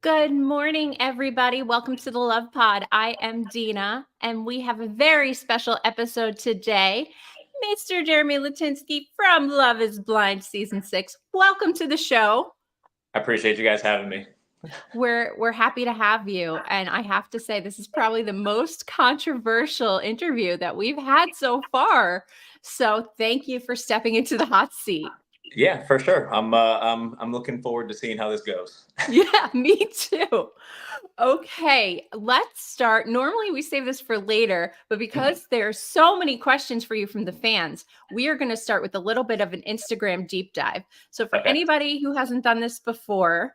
Good morning, everybody. Welcome to the Love Pod. I am Dina, and we have a very special episode today. Mr. Jeramey Lutinski from Love is Blind Season 6. Welcome to the show. I appreciate you guys having me. We're happy to have you. And I have to say, this is probably the most controversial interview that we've had so far. So thank you for stepping into the hot seat. Yeah, for sure. I'm looking forward to seeing how this goes. Yeah, me too. Okay, let's start. Normally we save this for later, but because there's so many questions for you from the fans, we are going to start with a little bit of an Instagram deep dive. So for anybody who hasn't done this before,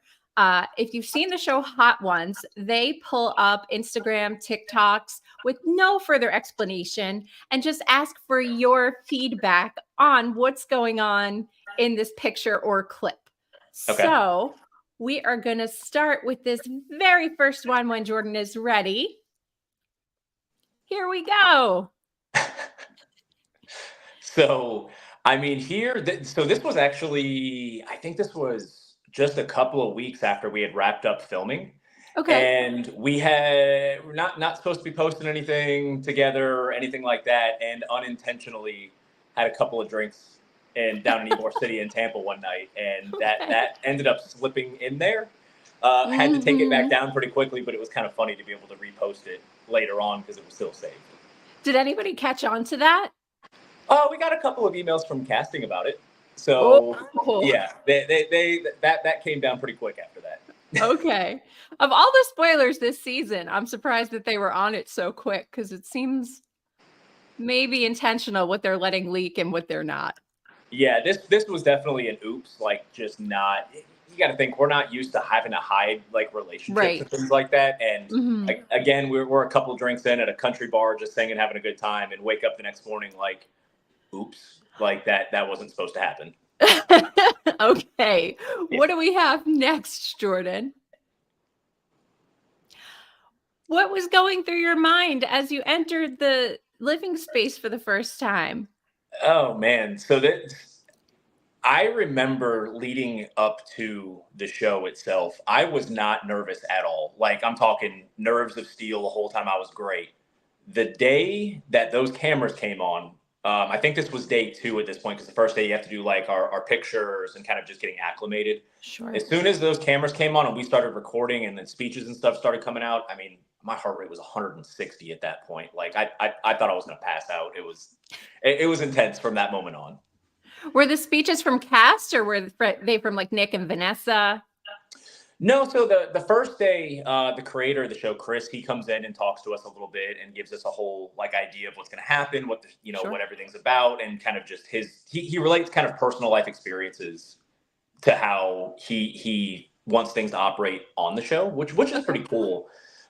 if you've seen the show Hot Ones, they pull up Instagram TikToks with no further explanation and just ask for your feedback on what's going on in this picture or clip. Okay. So we are going to start with this very first one when Jordan is ready. Here we go. So, I mean, so this was actually, I think this was just a couple of weeks after we had wrapped up filming. Okay. And we're not supposed to be posting anything together or anything like that, and unintentionally had a couple of drinks down in Ybor City in Tampa one night, and that ended up slipping in there. Had to take it back down pretty quickly, but it was kind of funny to be able to repost it later on because it was still saved. Did anybody catch on to that? We got a couple of emails from casting about it. So yeah, that came down pretty quick after that. Okay. Of all the spoilers this season, I'm surprised that they were on it so quick because it seems maybe intentional what they're letting leak and what they're not. Yeah, this was definitely an oops, like just not. You got to think we're not used to having to hide like relationships and things like that. And again, we're a couple drinks in at a country bar, just singing, having a good time, and wake up the next morning like, oops, like that wasn't supposed to happen. Okay, yeah. What do we have next, Jordan? What was going through your mind as you entered the living space for the first time? Oh man, I remember leading up to the show itself, I was not nervous at all. Like, I'm talking nerves of steel the whole time. I was great. The day that those cameras came on, I think this was day 2 at this point, because the first day you have to do like our pictures and kind of just getting acclimated. Sure. As soon as those cameras came on and we started recording and then speeches and stuff started coming out, I mean, my heart rate was 160 at that point. Like I thought I was going to pass out. It was intense from that moment on. Were the speeches from cast or were they from like Nick and Vanessa? No, so the first day, the creator of the show, Chris, he comes in and talks to us a little bit and gives us a whole like idea of what's going to happen, what what everything's about, and kind of just he relates kind of personal life experiences to how he wants things to operate on the show, which is pretty cool.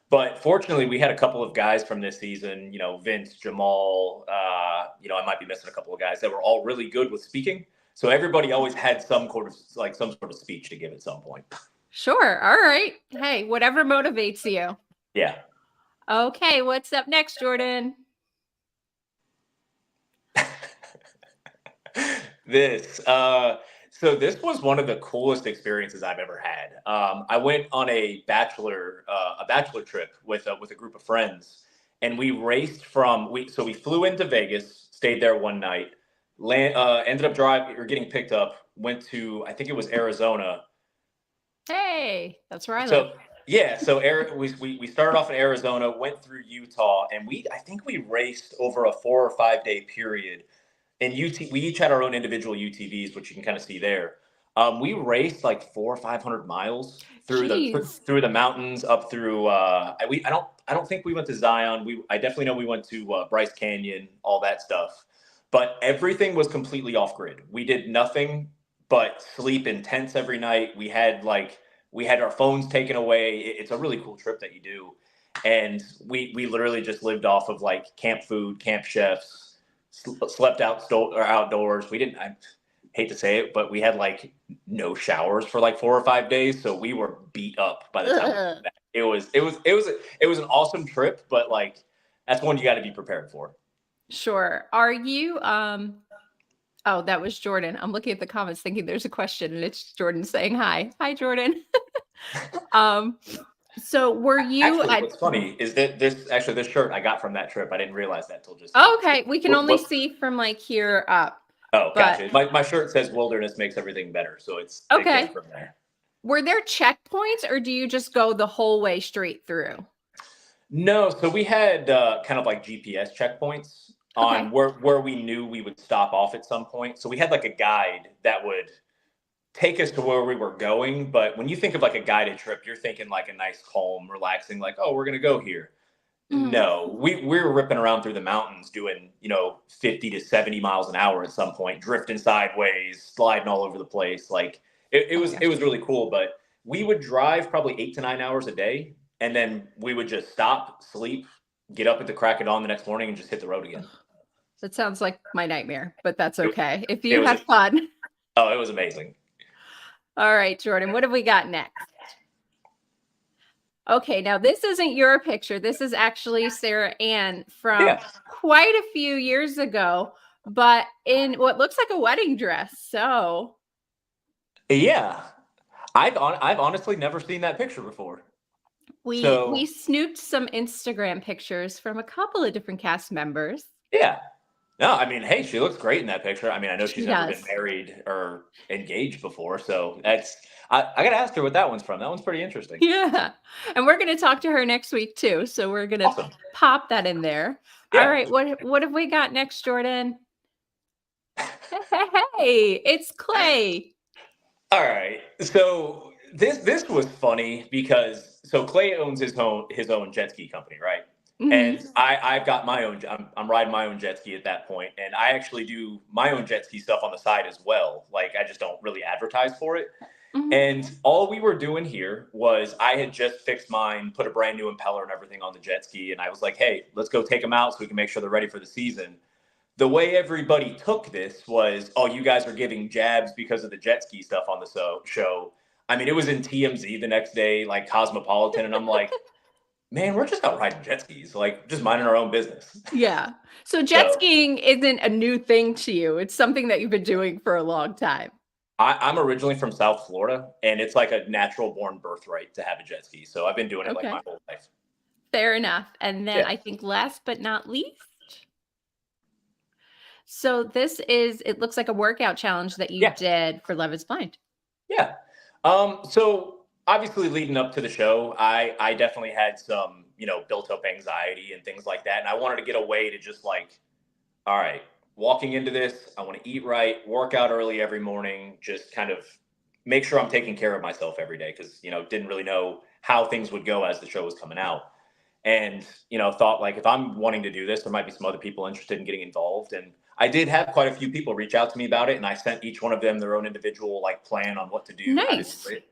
But fortunately, we had a couple of guys from this season, Vince, Jamal, I might be missing a couple of guys that were all really good with speaking. So everybody always had some sort of speech to give at some point. Sure. All right. Hey, whatever motivates you. Yeah. Okay. What's up next, Jordan? So this was one of the coolest experiences I've ever had. I went on a bachelor trip with a group of friends, and we raced so we flew into Vegas, stayed there one night, ended up getting picked up, went to, I think it was Arizona. Hey, that's where I live. Yeah, so we started off in Arizona, went through Utah, and I think we raced over a 4 or 5 day period. And we each had our own individual UTVs, which you can kind of see there. We raced like 400 or 500 miles through the mountains, up through. I don't think we went to Zion. I definitely know we went to Bryce Canyon, all that stuff. But everything was completely off grid. We did nothing but sleep in tents every night. We had our phones taken away. It's a really cool trip that you do, and we literally just lived off of like camp food, camp chefs. Slept outdoors. We didn't. I hate to say it, but we had like no showers for like 4 or 5 days, so we were beat up by the time we got back. It was an awesome trip, but like that's one you got to be prepared for. Sure. Are you? Oh, that was Jordan. I'm looking at the comments, thinking there's a question, and it's Jordan saying hi. Hi, Jordan. Um, so were you Actually, at what's funny is that this shirt I got from that trip. I didn't realize that till just now. okay, we can only see from like here up, Oh, but gotcha. My shirt says "Wilderness makes everything better," so it came okay. from there. Were there checkpoints or do you just go the whole way straight through? No, so we had kind of like GPS checkpoints Okay. on where we knew we would stop off at some point. So we had like a guide that would take us to where we were going. But when you think of like a guided trip, you're thinking like a nice, calm, relaxing, like, oh, we're gonna go here. Mhm. No, we were ripping around through the mountains doing, 50 to 70 miles an hour at some point, drifting sideways, sliding all over the place. Like it Oh my was it gosh. was really cool. But we would drive probably 8 to 9 hours a day, and then we would just stop, sleep, get up at the crack of dawn the next morning, and just hit the road again. Ugh, that sounds like my nightmare, but that's It, okay. If it you was have fun. oh, it was amazing. All right, Jordan, what have we got next? Okay, now this isn't your picture. This is actually Sarah Ann from Yeah, quite a few years ago, but in what looks like a wedding dress. So yeah. I've honestly never seen that picture before. we So snooped some Instagram pictures from a couple of different cast members. yeah. No, I mean, hey, she looks great in that picture. I mean, I know She she's never been does. married or engaged before, so I gotta ask her what that one's from. That one's pretty interesting. Yeah. And we're going to talk to her next week too. So we're going to Awesome. pop that in there. All Yeah. right, what have we got next, Jordan? Hey, it's Clay. All right. So this was funny because so Clay owns his own jet ski company, right? And Mhm. I've got my own. I'm riding my own jet ski at that point, and I actually do my own jet ski stuff on the side as well. Like I just don't really advertise for it. Mhm. And all we were doing here was I had just fixed mine, put a brand new impeller and everything on the jet ski, and I was like, "Hey, let's go take them out so we can make sure they're ready for the season." The way everybody took this was, "Oh, you guys are giving jabs because of the jet ski stuff on the show." I mean, it was in TMZ the next day, like Cosmopolitan, and I'm like, "Man, we're just out riding jet skis, like just minding our own business." Yeah. So jet So skiing isn't a new thing to you. It's something that you've been doing for a long time. I'm originally from South Florida, and it's like a natural born birthright to have a jet ski. So I've been doing it like my Okay. whole life. Fair enough. And then Yeah. I think last but not least, so this is it looks like a workout challenge that you Yeah. did for Love is Blind. Yeah. So obviously leading up to the show, I definitely had some, built up anxiety and things like that. And I wanted to get away to just like, all right, walking into this, I want to eat right, work out early every morning, just kind of make sure I'm taking care of myself every day because, didn't really know how things would go as the show was coming out. And, thought like if I'm wanting to do this, there might be some other people interested in getting involved. And I did have quite a few people reach out to me about it, and I sent each one of them their own individual like plan on what to do, how to do Nice. it.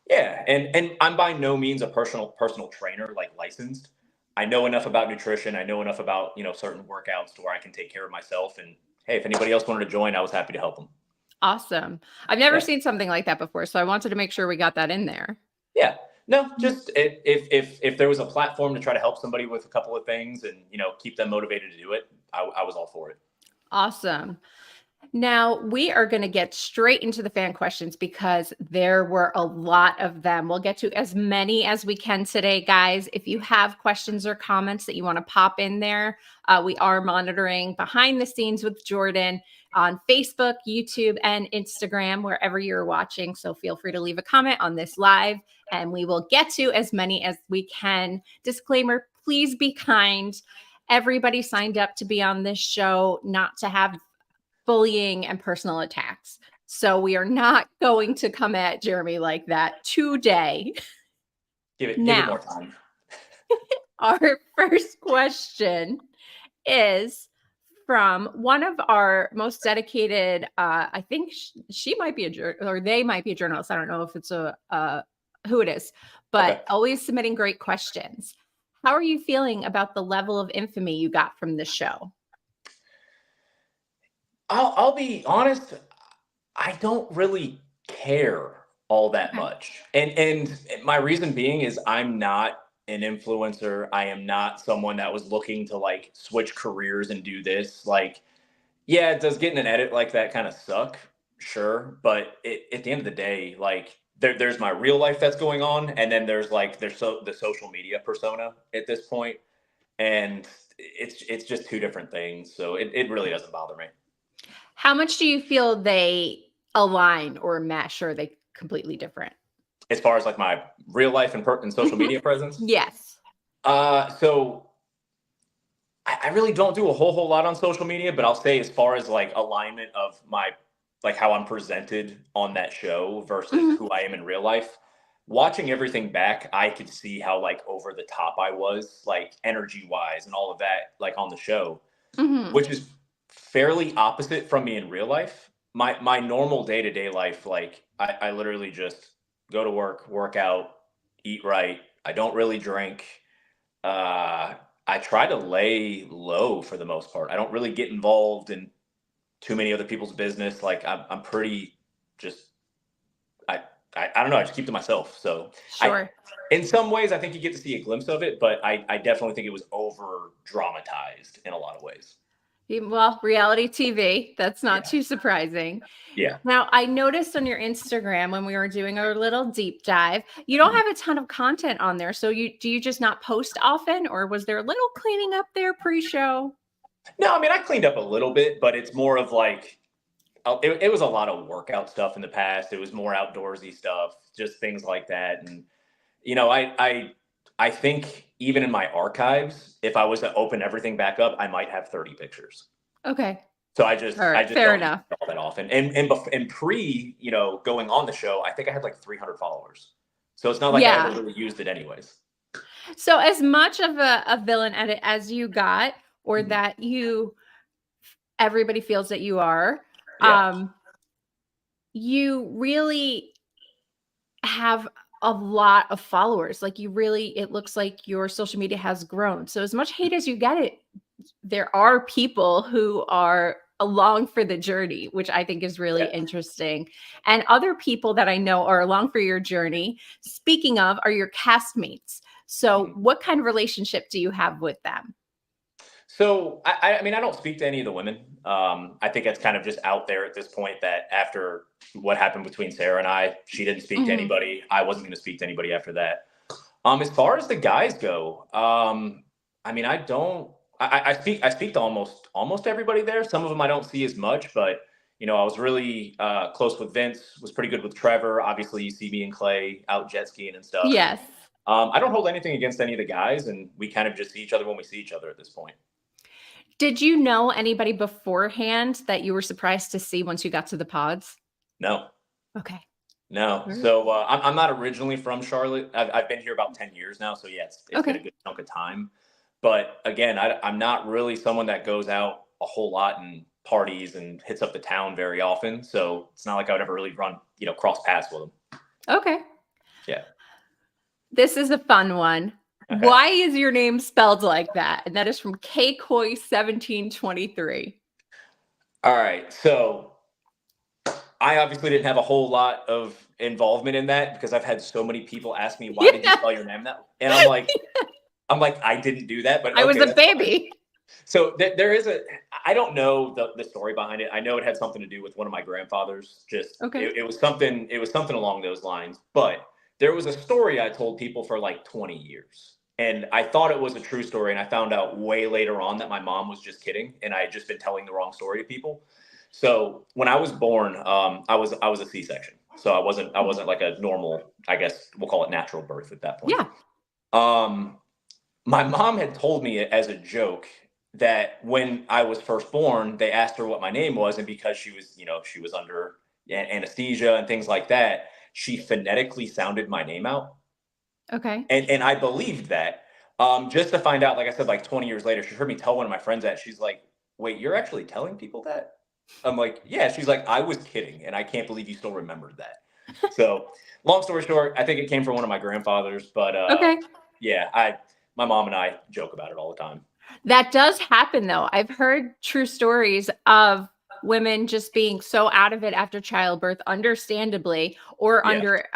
Yeah, and I'm by no means a personal trainer like licensed. I know enough about nutrition. I know enough about certain workouts to where I can take care of myself. And hey, if anybody else wanted to join, I was happy to help them. Awesome. I've never Yeah, seen something like that before, so I wanted to make sure we got that in there. yeah. No, Mhm. just if there was a platform to try to help somebody with a couple of things and keep them motivated to do it, I was all for it. Awesome. Now we are going to get straight into the fan questions because there were a lot of them. We'll get to as many as we can today, guys. If you have questions or comments that you want to pop in there, we are monitoring behind the scenes with Jordan on Facebook, YouTube, and Instagram, wherever you're watching. So feel free to leave a comment on this live and we will get to as many as we can. Disclaimer, please be kind. Everybody signed up to be on this show, not to have bullying and personal attacks. So we are not going to come at Jeramey like that today. Give it more Now, time. our first question is from one of our most dedicated, I think she might be or they might be a journalist. I don't know if it's who it is, but Okay. always submitting great questions. How are you feeling about the level of infamy you got from the show? I'll be honest. I don't really care all that Okay. much. And my reason being is I'm not an influencer. I am not someone that was looking to like switch careers and do this. Like, yeah, does getting an edit like that kind of suck? Sure. But at the end of the day, like there's my real life that's going on, and then there's the social media persona at this point, and it's just two different things. So it really doesn't bother me. How much do you feel they align or mesh, or are they completely different? As far as like my real life and social media presence? Yes. So I really don't do a whole lot on social media, but I'll say as far as like alignment of like how I'm presented on that show versus who I am in real life, watching everything back, I could see how like over the top I was, like energy wise and all of that, like on the show, which is fairly opposite from me in real life. My normal day-to-day life, like I literally just go to work out, eat right. I don't really drink. I try to lay low for the most part. I don't really get involved in too many other people's business. Like I'm pretty just I don't know. I just keep to myself. So Sure. In some ways, I think you get to see a glimpse of it, but I definitely think it was over dramatized in a lot of ways. Well, reality TV, that's not too surprising. Yeah. Now, I noticed on your Instagram when we were doing our little deep dive, you don't have a ton of content on there. So do you just not post often, or was there a little cleaning up there pre-show? No, I mean, I cleaned up a little bit, but it's more of like, it was a lot of workout stuff in the past. It was more outdoorsy stuff, just things like that. And, I think even in my archives, if I was to open everything back up, I might have 30 pictures. Okay. So I just Fair don't enough. all that often. And pre, going on the show, I think I had like 300 followers. So it's not like I ever really used it anyways. So as much of a villain edit as you got, or that everybody feels that you are, you really have a lot of followers. Like it looks like your social media has grown. So as much hate as you get there are people who are along for the journey, which I think is really interesting. And other people that I know are along for your journey, speaking of, are your castmates. So what kind of relationship do you have with them? So, I mean, I don't speak to any of the women. I think it's kind of just out there at this point that after what happened between Sarah and I, she didn't speak to anybody. I wasn't going to speak to anybody after that. As far as the guys go, I mean, I speak to almost everybody there. Some of them I don't see as much, but I was really close with Vince, was pretty good with Trevor. Obviously, you see me and Clay out jet skiing and stuff. Yes. I don't hold anything against any of the guys, and we kind of just see each other when we see each other at this point. Did you know anybody beforehand that you were surprised to see once you got to the pods? No. Okay. No. So I'm not originally from Charlotte. I've been here about 10 years now. So yeah, it's been a good chunk of time. But again, I'm not really someone that goes out a whole lot and parties and hits up the town very often. So it's not like I would ever really cross paths with them. Okay. Yeah. This is a fun one. Okay. Why is your name spelled like that? And that is from KCoy1723. All right. So I obviously didn't have a whole lot of involvement in that because I've had so many people ask me, why did you spell your name that? And I'm like, I didn't do that, but I was a baby. Fine. So there is I don't know the story behind it. I know it had something to do with one of my grandfathers. It was something along those lines, but there was a story I told people for like 20 years. And I thought it was a true story. And I found out way later on that my mom was just kidding. And I had just been telling the wrong story to people. So when I was born, I was a C-section. So I wasn't like a normal, I guess we'll call it natural birth at that point. Yeah. My mom had told me as a joke that when I was first born, they asked her what my name was. And because she was under anesthesia and things like that, she phonetically sounded my name out. Okay. And I believed that, just to find out, like I said, like 20 years later, she heard me tell one of my friends that. She's like, wait, you're actually telling people that? I'm like, yeah. She's like, I was kidding. And I can't believe you still remembered that. So long story short, I think it came from one of my grandfathers, but yeah, my mom and I joke about it all the time. That does happen though. I've heard true stories of women just being so out of it after childbirth, understandably, or under,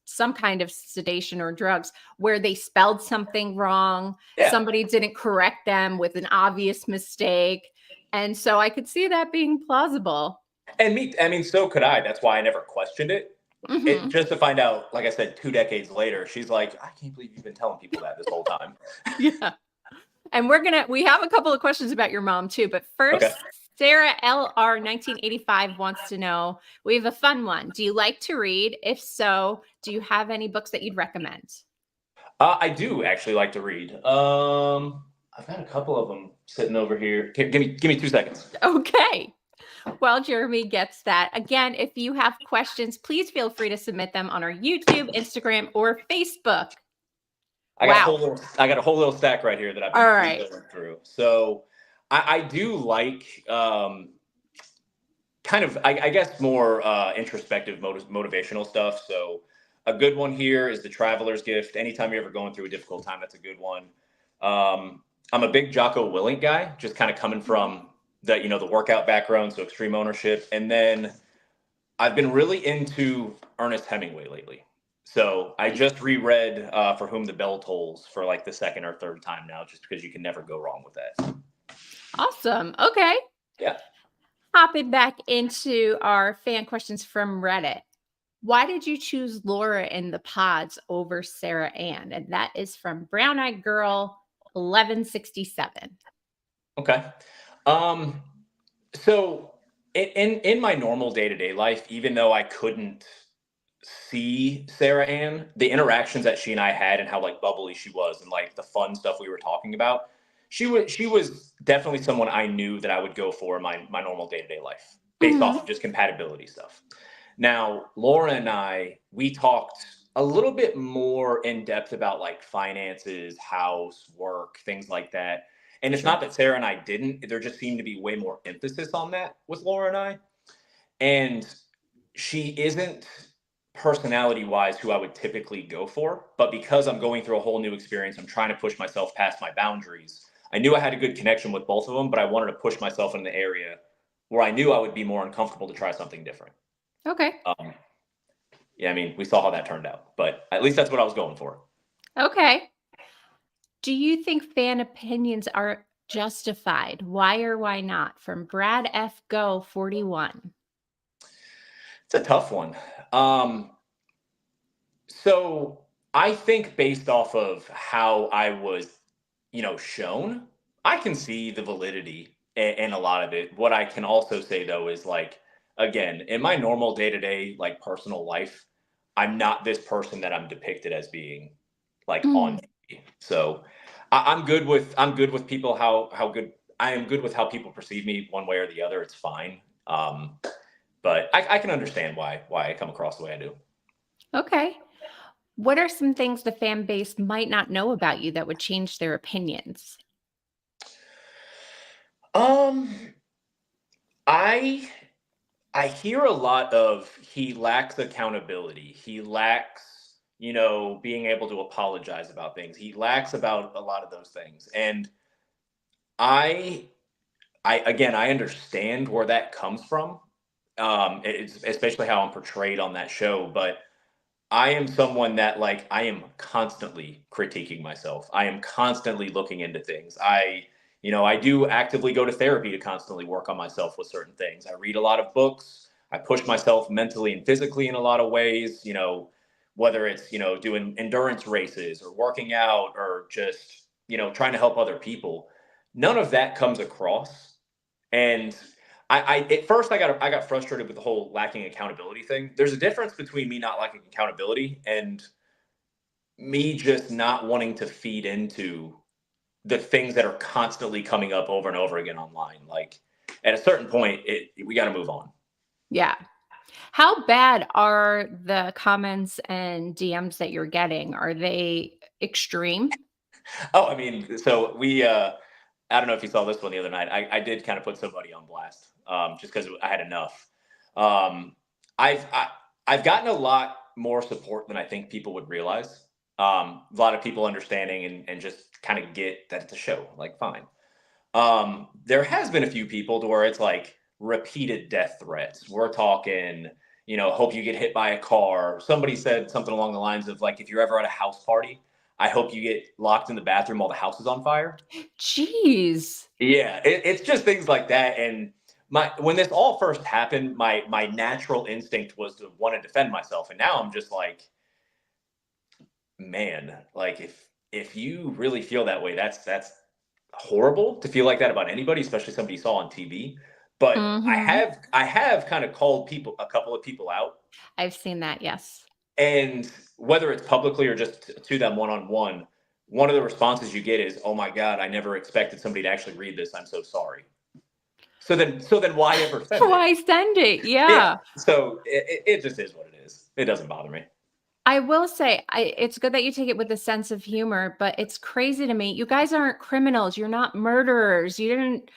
some kind of sedation or drugs, where they spelled something wrong. Yeah. Somebody didn't correct them with an obvious mistake. And so I could see that being plausible. And so could I. That's why I never questioned it. Mhm. just to find out, like I said, 2 decades later, she's like, I can't believe you've been telling people that this whole time. Yeah. And we have a couple of questions about your mom too, but Okay. first, Sarah LR 1985 wants to know, we have a fun one. Do you like to read? If so, do you have any books that you'd recommend? I do actually like to read. I've got a couple of them sitting over here. Give me 2 seconds. Okay. Well, Jeramey gets that. Again, if you have questions, please feel free to submit them on our YouTube, Instagram, or Facebook. Wow. I got a whole little stack right here that I've All been right. going through. So I do like kind of, I guess, more introspective, motivational stuff. So a good one here is The Traveler's Gift. Anytime you're ever going through a difficult time, that's a good one. I'm a big Jocko Willink guy, just kind of coming from the workout background, so extreme ownership. And then I've been really into Ernest Hemingway lately. So I just reread For Whom the Bell Tolls for like the second or third time now, just because you can never go wrong with that. Awesome. Okay. Yeah. Hopping back into our fan questions from Reddit. Why did you choose Laura in the pods over Sarah Ann? And that is from Brown Eyed Girl 1167. Okay. Um, so in my normal day-to-day life, even though I couldn't see Sarah Ann, the interactions that she and I had and how like bubbly she was and like the fun stuff we were talking about, she was definitely someone I knew that I would go for in my normal day-to-day life based off of just compatibility stuff. Now, Laura and we talked a little bit more in depth about like finances, house, work, things like that. And it's Sure. not that Sarah and I didn't, there just seemed to be way more emphasis on that with Laura and I. And she isn't personality wise who I would typically go for. But because I'm going through a whole new experience, I'm trying to push myself past my boundaries. I knew I had a good connection with both of them, but I wanted to push myself in the area where I knew I would be more uncomfortable to try something different. Okay. Yeah, I mean, we saw how that turned out, but at least that's what I was going for. Okay. Do you think fan opinions are justified? Why or why not? From Brad F. Go 41. It's a tough one. So I think based off of how I was, shown, I can see the validity in a lot of it. What I can also say though is like, again, in my normal day to day, like personal life, I'm not this person that I'm depicted as being like on TV. So I'm good with people how good I am good with how people perceive me one way or the other. It's fine. But I can understand why I come across the way I do. Okay. What are some things the fan base might not know about you that would change their opinions? Um, I I hear a lot of he lacks accountability. He lacks, being able to apologize about things. He lacks about a lot of those things. And I I again I understand where that comes from. It's especially how I'm portrayed on that show, but I am someone that like I am constantly critiquing myself. I am constantly looking into things. I do actively go to therapy to constantly work on myself with certain things. I read a lot of books. I push myself mentally and physically in a lot of ways, whether it's, doing endurance races or working out or just, trying to help other people. None of that comes across. And I at first I got frustrated with the whole lacking accountability thing. There's a difference between me not lacking accountability and me just not wanting to feed into the things that are constantly coming up over and over again online. Like at a certain point, we got to move on. Yeah. How bad are the comments and DMs that you're getting? Are they extreme? Oh, I mean, so I don't know if you saw this one the other night. I did kind of put somebody on blast, just because I had enough. Um, I've gotten a lot more support than I think people would realize. A lot of people understanding and just kind of get that it's a show, like fine. There has been a few people to where it's like repeated death threats. We're talking, hope you get hit by a car. Somebody said something along the lines of like, if you're ever at a house party, I hope you get locked in the bathroom while the house is on fire. Jeez. Yeah, it's just things like that. And when this all first happened, my natural instinct was to want to defend myself, and now I'm just like, man, like if you really feel that way, that's horrible to feel like that about anybody, especially somebody you saw on TV. But Hmm. I have kind of called a couple of people out, I've seen that. Yes. and whether it's publicly or just to them one on one of the responses you get is, "Oh my God, I never expected somebody to actually read this. I'm so sorry." So then why ever send it? Why send it? Yeah. Yeah. So it just is what it is. It doesn't bother me. I will say, it's good that you take it with a sense of humor, but it's crazy to me. You guys aren't criminals. You're not murderers. You didn't,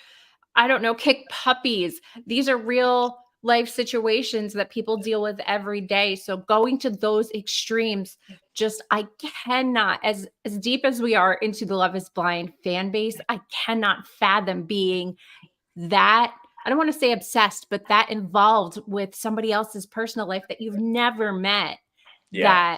I don't know, kick puppies. These are real life situations that people deal with every day. So going to those extremes, just I cannot, as deep as we are into the Love is Blind fan base, I cannot fathom being that, I don't want to say obsessed, but that involved with somebody else's personal life that you've never met, Yeah.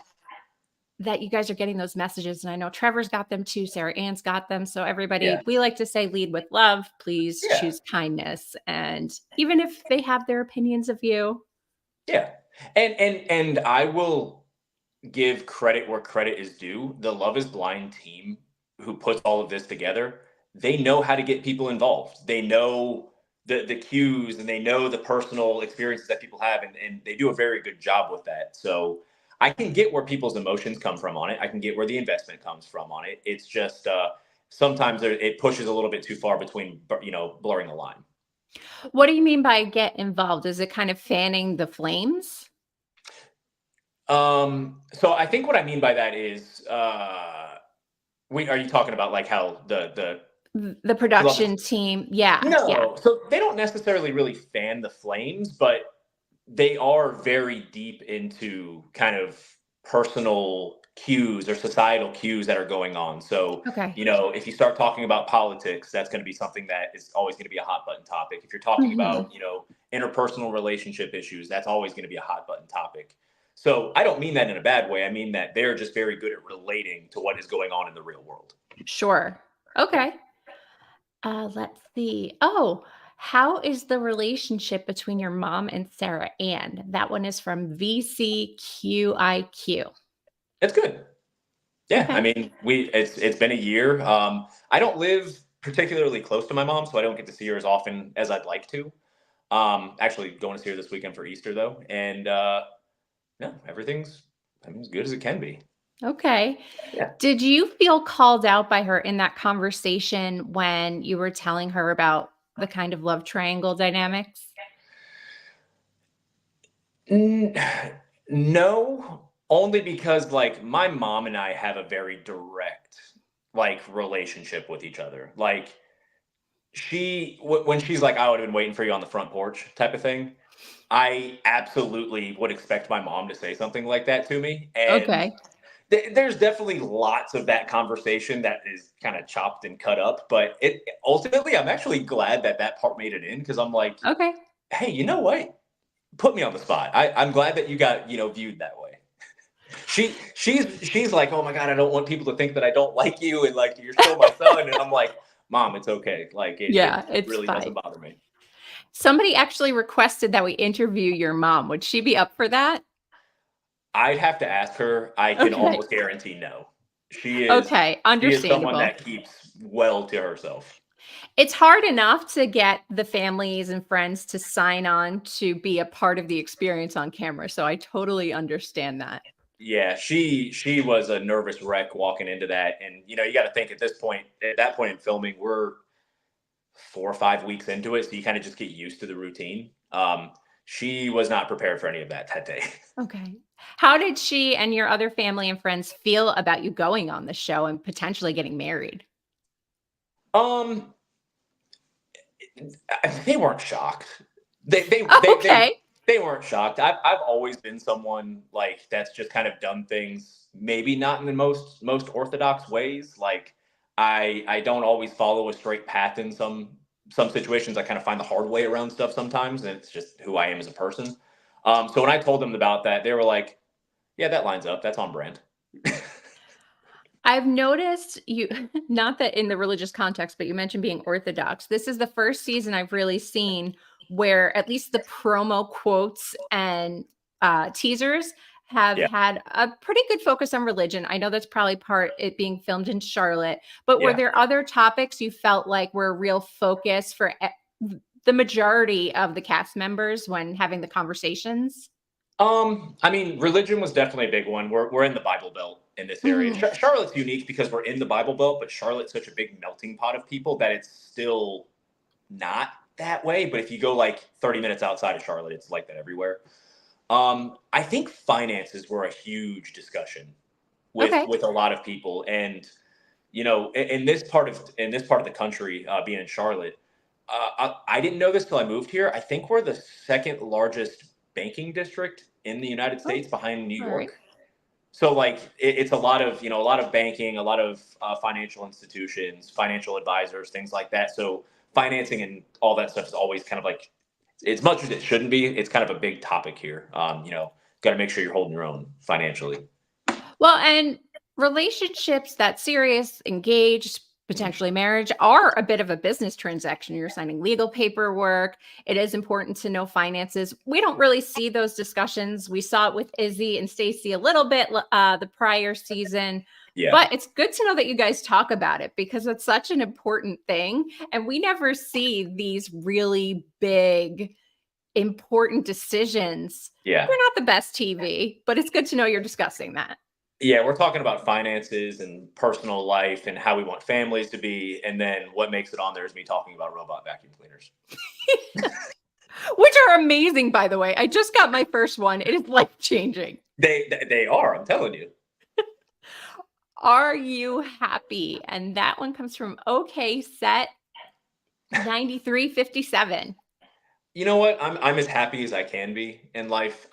that you guys are getting those messages. And I know Trevor's got them too. Sarah Ann's got them. So Yeah. everybody, we like to say lead with love, please Yeah. choose kindness. And even if they have their opinions of you. Yeah. And I will give credit where credit is due. The Love is Blind team who puts all of this together, they know how to get people involved. They know the cues, and they know the personal experiences that people have, and they do a very good job with that. So I can get where people's emotions come from on it. I can get where the investment comes from on it. It's just sometimes it pushes a little bit too far between, blurring the line. What do you mean by get involved? Is it kind of fanning the flames? So I think what I mean by that is, we are you talking about like how the The love is production team. Yeah. Yeah. no, so they don't necessarily really fan the flames, but they are very deep into kind of personal cues or societal cues that are going on. So, Okay. if you start talking about politics, that's going to be something that is always going to be a hot button topic. If you're talking Hmm. about, interpersonal relationship issues, that's always going to be a hot button topic. So I don't mean that in a bad way. I mean that they're just very good at relating to what is going on in the real world. Sure. Yeah. Okay. Let's see. Oh, how is the relationship between your mom and Sarah Ann? That one is from VCQIQ. It's good. Yeah, I Okay. mean, it's been a year. I don't live particularly close to my mom, so I don't get to see her as often as I'd like to. Actually, going to see her this weekend for Easter though, and no, everything's good as it can be. Okay. Yeah. Did you feel called out by her in that conversation when you were telling her about the kind of love triangle dynamics? N- no, only because like my mom and I have a very direct like relationship with each other. Like when she's like, "I would have been waiting for you on the front porch" type of thing. I absolutely would expect my mom to say something like that to me. And Okay. there's definitely lots of that conversation that is kind of chopped and cut up. But it ultimately, I'm actually glad that that part made it in, because I'm like, Okay. hey, you know what? Put me on the spot. I'm glad that you got viewed that way. She's like, oh my God, I don't want people to think that I don't like you, and like you're still my son. And I'm like, Mom, it's okay. Like it Yeah, it's really doesn't fine. bother me. Somebody actually requested that we interview your mom. Would she be up for that? I'd have to ask her. I can Okay. almost guarantee no. She is Okay, she is someone understandable. that keeps well to herself. It's hard enough to get the families and friends to sign on to be a part of the experience on camera, so I totally understand that. Yeah, she was a nervous wreck walking into that, and you got to think at that point in filming, we're 4 or 5 weeks into it, so you kind of just get used to the routine. She was not prepared for any of that day. Okay. How did she and your other family and friends feel about you going on the show and potentially getting married? um, they weren't shocked. They they Oh, they they okay. they weren't shocked. I've always been someone like that's just kind of done things maybe not in the most orthodox ways. Like I don't always follow a straight path in some situations. I kind of find the hard way around stuff sometimes, and it's just who I am as a person. So when I told them about that, they were like, "Yeah, that lines up. That's on brand." I've noticed you, not that in the religious context, but you mentioned being Orthodox. This is the first season I've really seen where at least the promo quotes and teasers have Yeah. had a pretty good focus on religion. I know that's probably part it being filmed in Charlotte, but were Yeah. there other topics you felt like were a real focus for the majority of the cast members when having the conversations? I mean, religion was definitely a big one. We're in the Bible Belt in this area. Mhm. Charlotte's unique because we're in the Bible Belt, but Charlotte's such a big melting pot of people that it's still not that way. But if you go like 30 minutes outside of Charlotte, it's like that everywhere. I think finances were a huge discussion Okay. with a lot of people, and you know, in this part of the country, being in Charlotte, I didn't know this till I moved here. I think we're the second largest banking district in the United Oh, States behind New all right. York. So like it's a lot of a lot of banking, a lot of financial institutions, financial advisors, things like that. So financing and all that stuff is always kind of like, as much as it shouldn't be, it's kind of a big topic here. Got to make sure you're holding your own financially. Well, and relationships that serious, engaged, potentially marriage are a bit of a business transaction. You're signing legal paperwork. It is important to know finances. We don't really see those discussions. We saw it with Izzy and Stacy a little bit the prior season. Yeah. But it's good to know that you guys talk about it because it's such an important thing. And we never see these really big, important decisions. Yeah. They're not the best TV, but it's good to know you're discussing that. Yeah, we're talking about finances and personal life and how we want families to be, and then what makes it on there is me talking about robot vacuum cleaners. Which are amazing, by the way. I just got my first one. It is life changing. They are, I'm telling you. Are you happy? And that one comes from OK Set 9357. You know what? I'm as happy as I can be in life.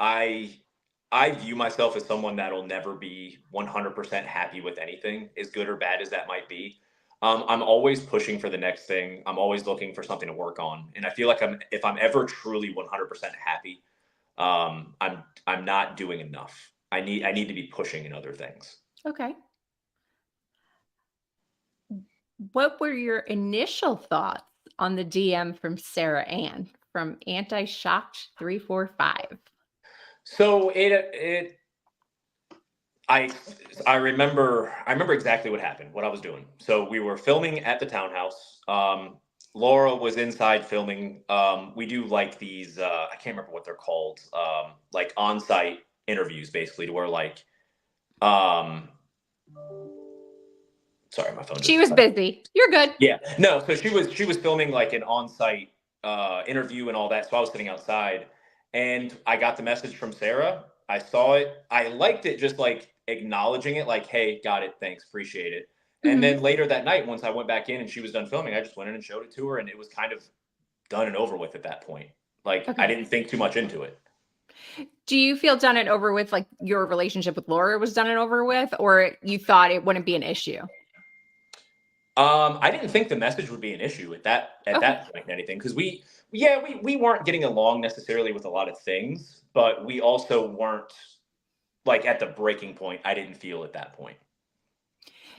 I view myself as someone that'll never be 100% happy with anything, as good or bad as that might be. I'm always pushing for the next thing. I'm always looking for something to work on, and I feel like if I'm ever truly 100% happy, I'm not doing enough. I need to be pushing in other things. Okay. What were your initial thoughts on the DM from Sarah Ann from Anti Shocked 345? So it I I remember exactly what happened, what I was doing. So we were filming at the townhouse. Laura was inside filming. We do like these I can't remember what they're called. Like on-site interviews basically, to where like um sorry, my phone She just was busy. You're good. yeah. No, so she was filming like an on-site interview and all that. So I was sitting outside and I got the message from Sarah. I saw it. I liked it, just like acknowledging it, like, hey, got it, thanks, appreciate it. And Mhm. then later that night, once I went back in and she was done filming, I just went in and showed it to her, and it was kind of done and over with at that point. Like I Okay. didn't think too much into it. Do you feel done and over with, like your relationship with Laura was done and over with, or you thought it wouldn't be an issue? I didn't think the message would be an issue at Okay. that point, anything, because we weren't getting along necessarily with a lot of things, but we also weren't like at the breaking point. I didn't feel at that point.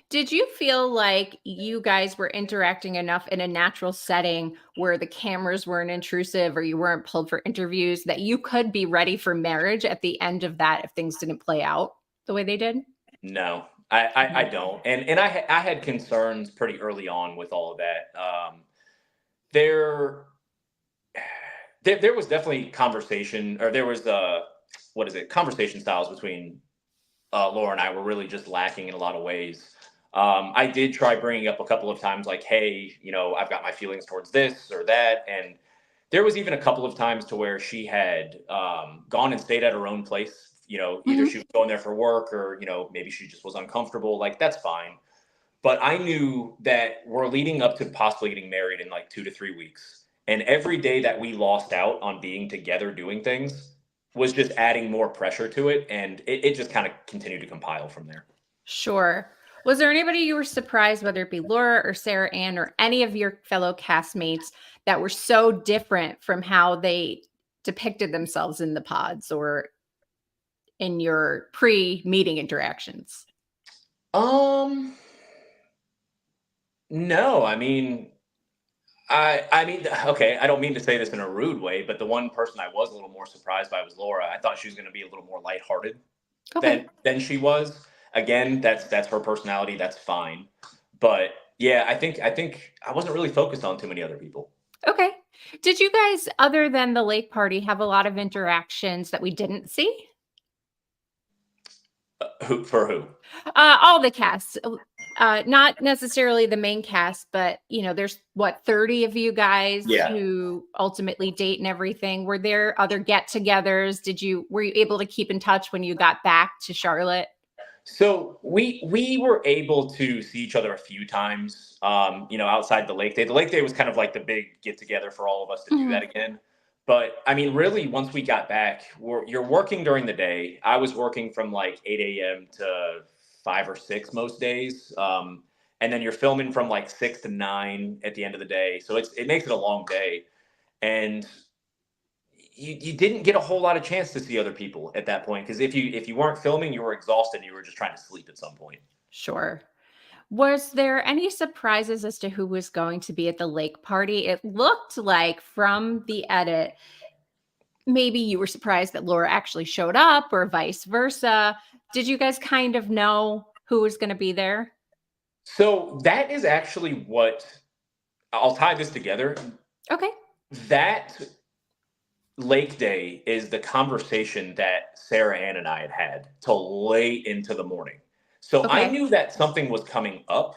Did you feel like you guys were interacting enough in a natural setting where the cameras weren't intrusive or you weren't pulled for interviews that you could be ready for marriage at the end of that if things didn't play out the way they did? No, I Mhm. don't, and I had concerns pretty early on with all of that. There there was definitely conversation, or there was what is it, conversation styles between Laura and I were really just lacking in a lot of ways. I did try bringing up a couple of times, like, hey, I've got my feelings towards this or that. And there was even a couple of times to where she had gone and stayed at her own place. Either Mhm. she was going there for work, or, maybe she just was uncomfortable. Like, that's fine. But I knew that we're leading up to possibly getting married in like 2 to 3 weeks. And every day that we lost out on being together doing things was just adding more pressure to it. And it just kind of continued to compile from there. Sure. Was there anybody you were surprised, whether it be Laura or Sarah Ann or any of your fellow castmates, that were so different from how they depicted themselves in the pods or in your pre-meeting interactions? Um, no, I mean, I mean, okay, I don't mean to say this in a rude way, but the one person I was a little more surprised by was Laura. I thought she was going to be a little more lighthearted Okay. than she was. Again, that's her personality. That's fine. But yeah, I think I wasn't really focused on too many other people. Okay. Did you guys, other than the lake party, have a lot of interactions that we didn't see? Who for who? All the casts, not necessarily the main cast, but there's what 30 of you guys Yeah. who ultimately date and everything. Were there other get-togethers? Were you able to keep in touch when you got back to Charlotte? So we were able to see each other a few times, outside the lake day. The lake day was kind of like the big get together for all of us to do that Mhm. again. But I mean, really, once we got back, you're working during the day. I was working from like 8 a.m. to 5 or 6 most days, and then you're filming from like 6 to 9 at the end of the day. So it makes it a long day, and you didn't get a whole lot of chance to see other people at that point because if you weren't filming, you were exhausted and you were just trying to sleep at some point. Sure. Was there any surprises as to who was going to be at the lake party? It looked like from the edit, maybe you were surprised that Laura actually showed up or vice versa. Did you guys kind of know who was going to be there? So that is actually what I'll tie this together. Okay. That lake day is the conversation that Sarah Ann and I had till late into the morning. So I Okay. knew that something was coming up.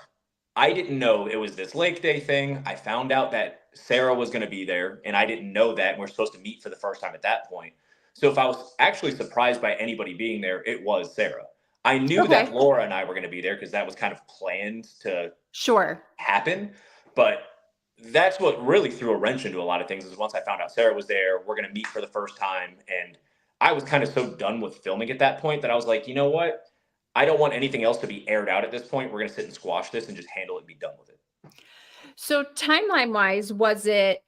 I didn't know it was this lake day thing. I found out that Sarah was going to be there, and I didn't know that. And we're supposed to meet for the first time at that point. So if I was actually surprised by anybody being there, it was Sarah. I knew that Okay. Laura and I were going to be there because that was kind of planned to Sure. happen. But that's what really threw a wrench into a lot of things is once I found out Sarah was there, we're going to meet for the first time. And I was kind of so done with filming at that point that I was like, you know what? I don't want anything else to be aired out at this point. We're going to sit and squash this and just handle it and be done with it. So timeline wise, was it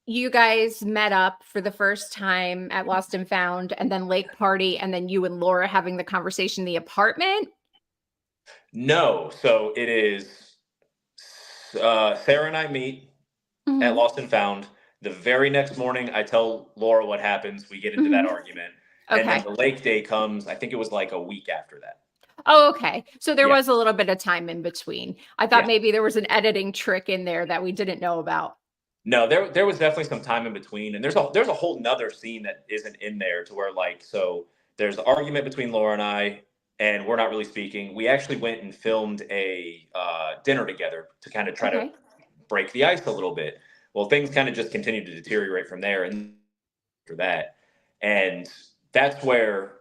you guys met up for the first time at Lost and Found and then lake party and then you and Laura having the conversation in the apartment? No. So it is Sarah and I meet at Mhm. Lost and Found. The very next morning, I tell Laura what happens. We get into that Mhm. argument. And then Okay. the lake day comes, I think it was like a week after that. Oh, okay. So there Yeah. was a little bit of time in between. I thought Yeah. maybe there was an editing trick in there that we didn't know about. No, there was definitely some time in between, and there's a whole nother scene that isn't in there to where like so there's the argument between Laura and I, and we're not really speaking. We actually went and filmed a dinner together to kind of try to Okay. break the ice a little bit. Well, things kind of just continued to deteriorate from there, and after that, and that's where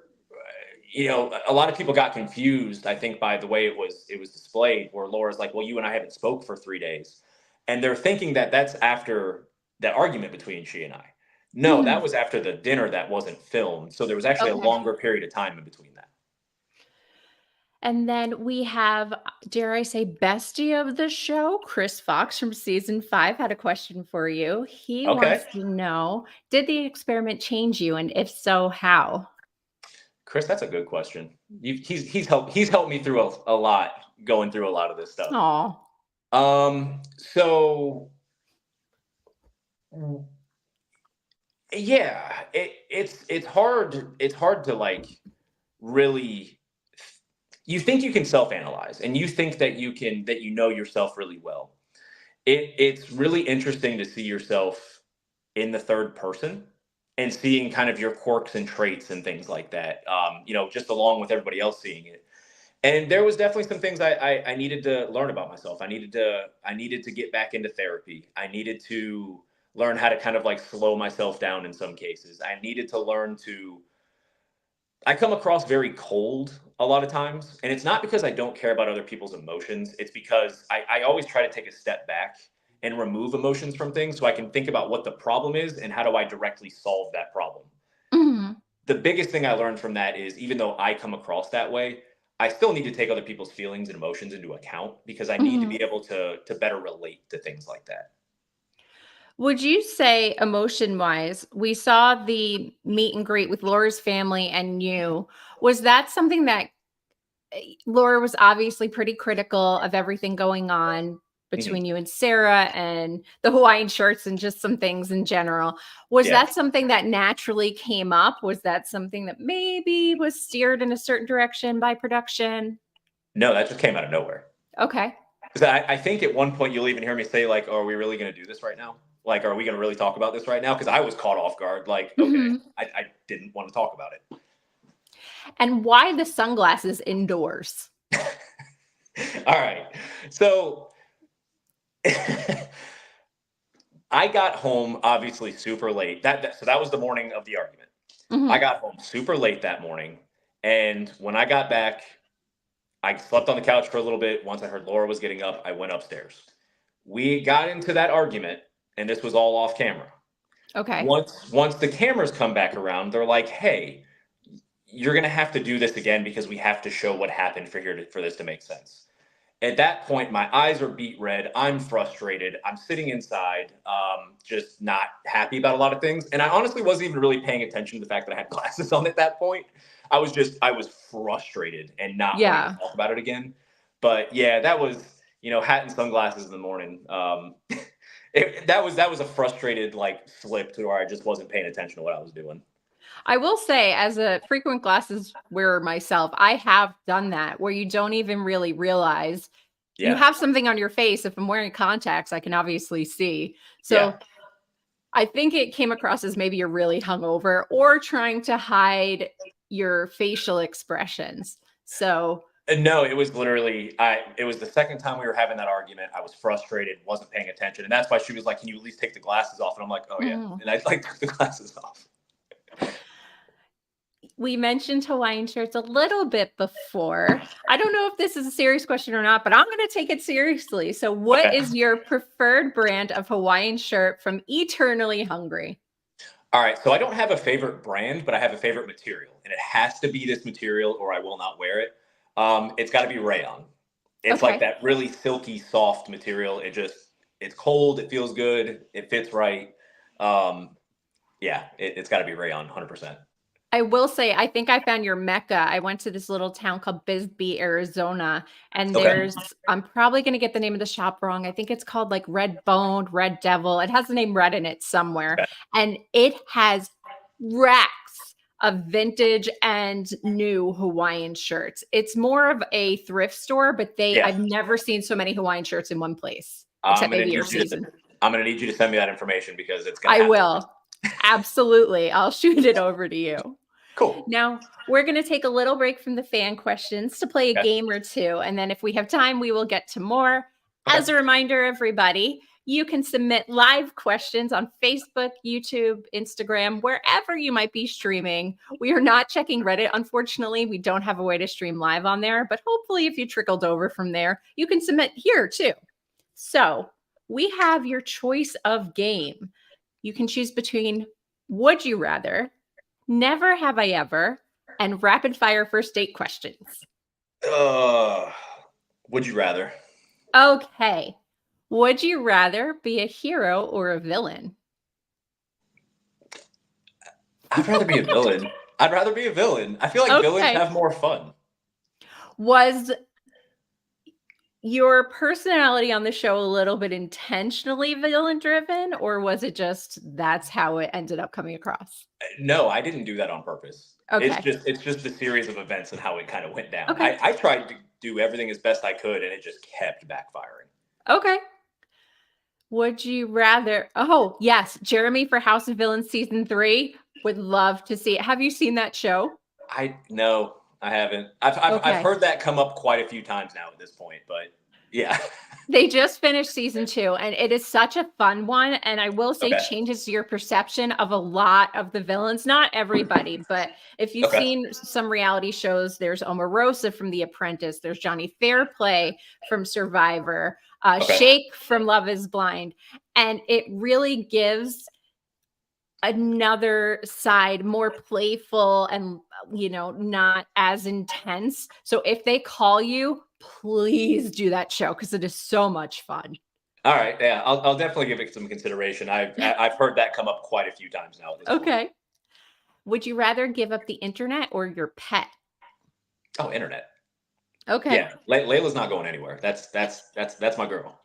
a lot of people got confused. I think by the way it was displayed, where Laura's like, "Well, you and I haven't spoke for 3 days," and they're thinking that that's after that argument between she and I. No, that Mhm. was after the dinner that wasn't filmed. So there was actually a Okay. longer period of time in between that. And then we have, dare I say, bestie of the show, Chris Fox from season 5 had a question for you. He Okay, wants to know, did the experiment change you? And if so, how? Chris, that's a good question. He's helped me through a lot going through a lot of this stuff. Oh, So yeah, it's hard to like really you think you can self-analyze and you think that you know yourself really well. It's really interesting to see yourself in the third person and seeing kind of your quirks and traits and things like that. Just along with everybody else seeing it. And there was definitely some things I needed to learn about myself. I needed to get back into therapy. I needed to learn how to kind of like slow myself down in some cases. I needed to learn to I come across very cold a lot of times. And it's not because I don't care about other people's emotions. It's because I always try to take a step back and remove emotions from things so I can think about what the problem is and how do I directly solve that problem. mhm. The biggest thing I learned from that is even though I come across that way, I still need to take other people's feelings and emotions into account because I need to Mhm. be able to better relate to things like that. Would you say emotion wise, we saw the meet and greet with Laura's family and you. Was that something that Laura was obviously pretty critical of everything going on? between you and Sarah and the Hawaiian shirts and just some things in general. Was that something that naturally came up? Was that something that maybe was steered in a certain direction by production? No, that just came out of nowhere. Okay. Because I think at one point you'll even hear me say, like, oh, are we really going to do this right now? Like, are we going to really talk about this right now? Because I was caught off guard. Like, okay, I didn't want to talk about it. And why the sunglasses indoors? All right. So I got home obviously super late. So that was the morning of the argument. I got home super late that morning. And when I got back, I slept on the couch for a little bit. Once I heard Laura was getting up, I went upstairs. We got into that argument, and this was all off camera. Okay. Once the cameras come back around, they're like, hey, you're going to have to do this again because we have to show what happened for this to make sense. At that point, my eyes are beet red. I'm frustrated. I'm sitting inside, just not happy about a lot of things. And I honestly wasn't even really paying attention to the fact that I had glasses on at that point. I was frustrated and not wanting to talk about it again. But yeah, that was, hat and sunglasses in the morning. That was a frustrated slip to where I just wasn't paying attention to what I was doing. I will say, as a frequent glasses wearer myself, I have done that where you don't even really realize you have something on your face. If I'm wearing contacts, I can obviously see. So I think it came across as maybe you're really hungover or trying to hide your facial expressions. So no, it was literally, it was the second time we were having that argument. I was frustrated, wasn't paying attention. And that's why she was like, can you at least take the glasses off? And I'm like, oh yeah. And I took the glasses off. We mentioned Hawaiian shirts a little bit before. I don't know if this is a serious question or not, but I'm going to take it seriously. So what is your preferred brand of Hawaiian shirt from Eternally Hungry? All right. So I don't have a favorite brand, but I have a favorite material. And it has to be this material or I will not wear it. It's got to be rayon. It's like that really silky, soft material. It's cold. It feels good. It fits right. It's got to be rayon, 100%. I will say, I think I found your Mecca. I went to this little town called Bisbee, Arizona, and I'm probably going to get the name of the shop wrong. I think it's called like Red Bone, Red Devil. It has the name Red in it somewhere. And it has racks of vintage and new Hawaiian shirts. It's more of a thrift store, but I've never seen so many Hawaiian shirts in one place. Except maybe your season. I'm going to need you to send me that information because it's going to I will. Absolutely. I'll shoot it over to you. Cool. Now, we're going to take a little break from the fan questions to play a game or two. And then if we have time, we will get to more. As a reminder, everybody, you can submit live questions on Facebook, YouTube, Instagram, wherever you might be streaming. We are not checking Reddit. Unfortunately, we don't have a way to stream live on there. But hopefully, if you trickled over from there, you can submit here too. So we have your choice of game. You can choose between Would You Rather, Never Have I Ever, and Rapid Fire First Date Questions. Would you rather? Okay. Would you rather be a hero or a villain? I'd rather be a villain. I'd rather be a villain. I feel like villains have more fun. Was your personality on the show a little bit intentionally villain driven, or was it just that's how it ended up coming across? No, I didn't do that on purpose. It's just the series of events and how it kind of went down. I tried to do everything as best I could and it just kept backfiring. Okay. Would you rather? Oh, yes. Jeramey for House of Villains season 3. Would love to see it. Have you seen that show? No, I haven't. I've heard that come up quite a few times now at this point, but yeah. They just finished season 2 and it is such a fun one. And I will say changes your perception of a lot of the villains, not everybody, but if you've seen some reality shows, there's Omarosa from The Apprentice. There's Johnny Fairplay from Survivor, Shake from Love is Blind. And it really gives another side, more playful and, not as intense. So if they call you, please do that show because it is so much fun. All right. Yeah, I'll definitely give it some consideration. I've heard that come up quite a few times now. Okay. Would you rather give up the internet or your pet? Oh, internet. Okay. Yeah. Layla's not going anywhere. That's my girl.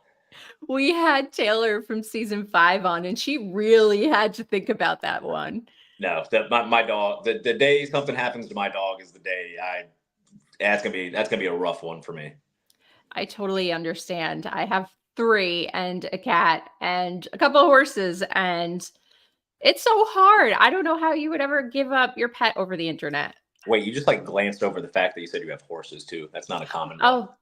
We had Taylor from season 5 on, and she really had to think about that one. No, my dog. The day something happens to my dog is the day that's gonna be a rough one for me. I totally understand. I have 3 and a cat and a couple of horses, and it's so hard. I don't know how you would ever give up your pet over the internet. Wait, you just like glanced over the fact that you said you have horses too. That's not a common one. Oh,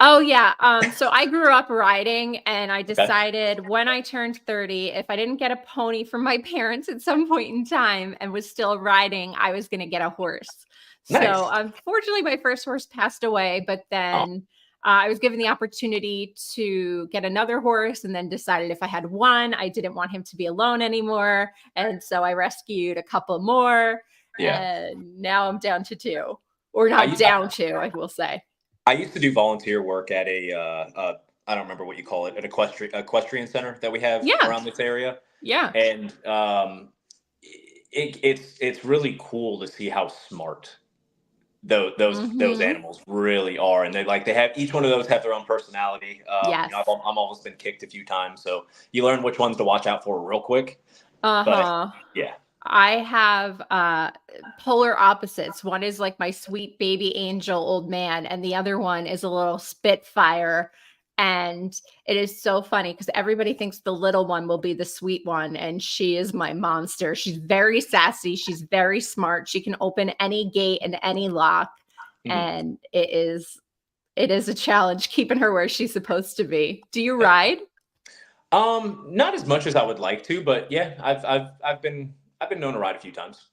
oh yeah. So I grew up riding, and I Okay. decided when I turned 30, if I didn't get a pony from my parents at some point in time and was still riding, I was going to get a horse. Nice. So unfortunately, my first horse passed away, but Oh, then I was given the opportunity to get another horse, and then decided if I had one, I didn't want him to be alone anymore. And so I rescued a couple more, yeah. and now I'm down to 2, or I not used down to, I will say. I used to do volunteer work at I don't remember what you call it, an equestrian center that we have Yeah. around this area, Yeah. and it's really cool to see how smart those Mhm. animals really are, and they have each one of those have their own personality. Yes. I'm almost been kicked a few times, so you learn which ones to watch out for real quick. But Uh-huh. yeah, I have polar opposites. One is like my sweet baby angel old man, and the other one is a little spitfire. And it is so funny because everybody thinks the little one will be the sweet one, and she is my monster. She's very sassy, she's very smart. She can open any gate and any lock, mhm. and it is a challenge keeping her where she's supposed to be. Do you ride? Not as much as I would like to, but yeah, I've been known to ride a few times.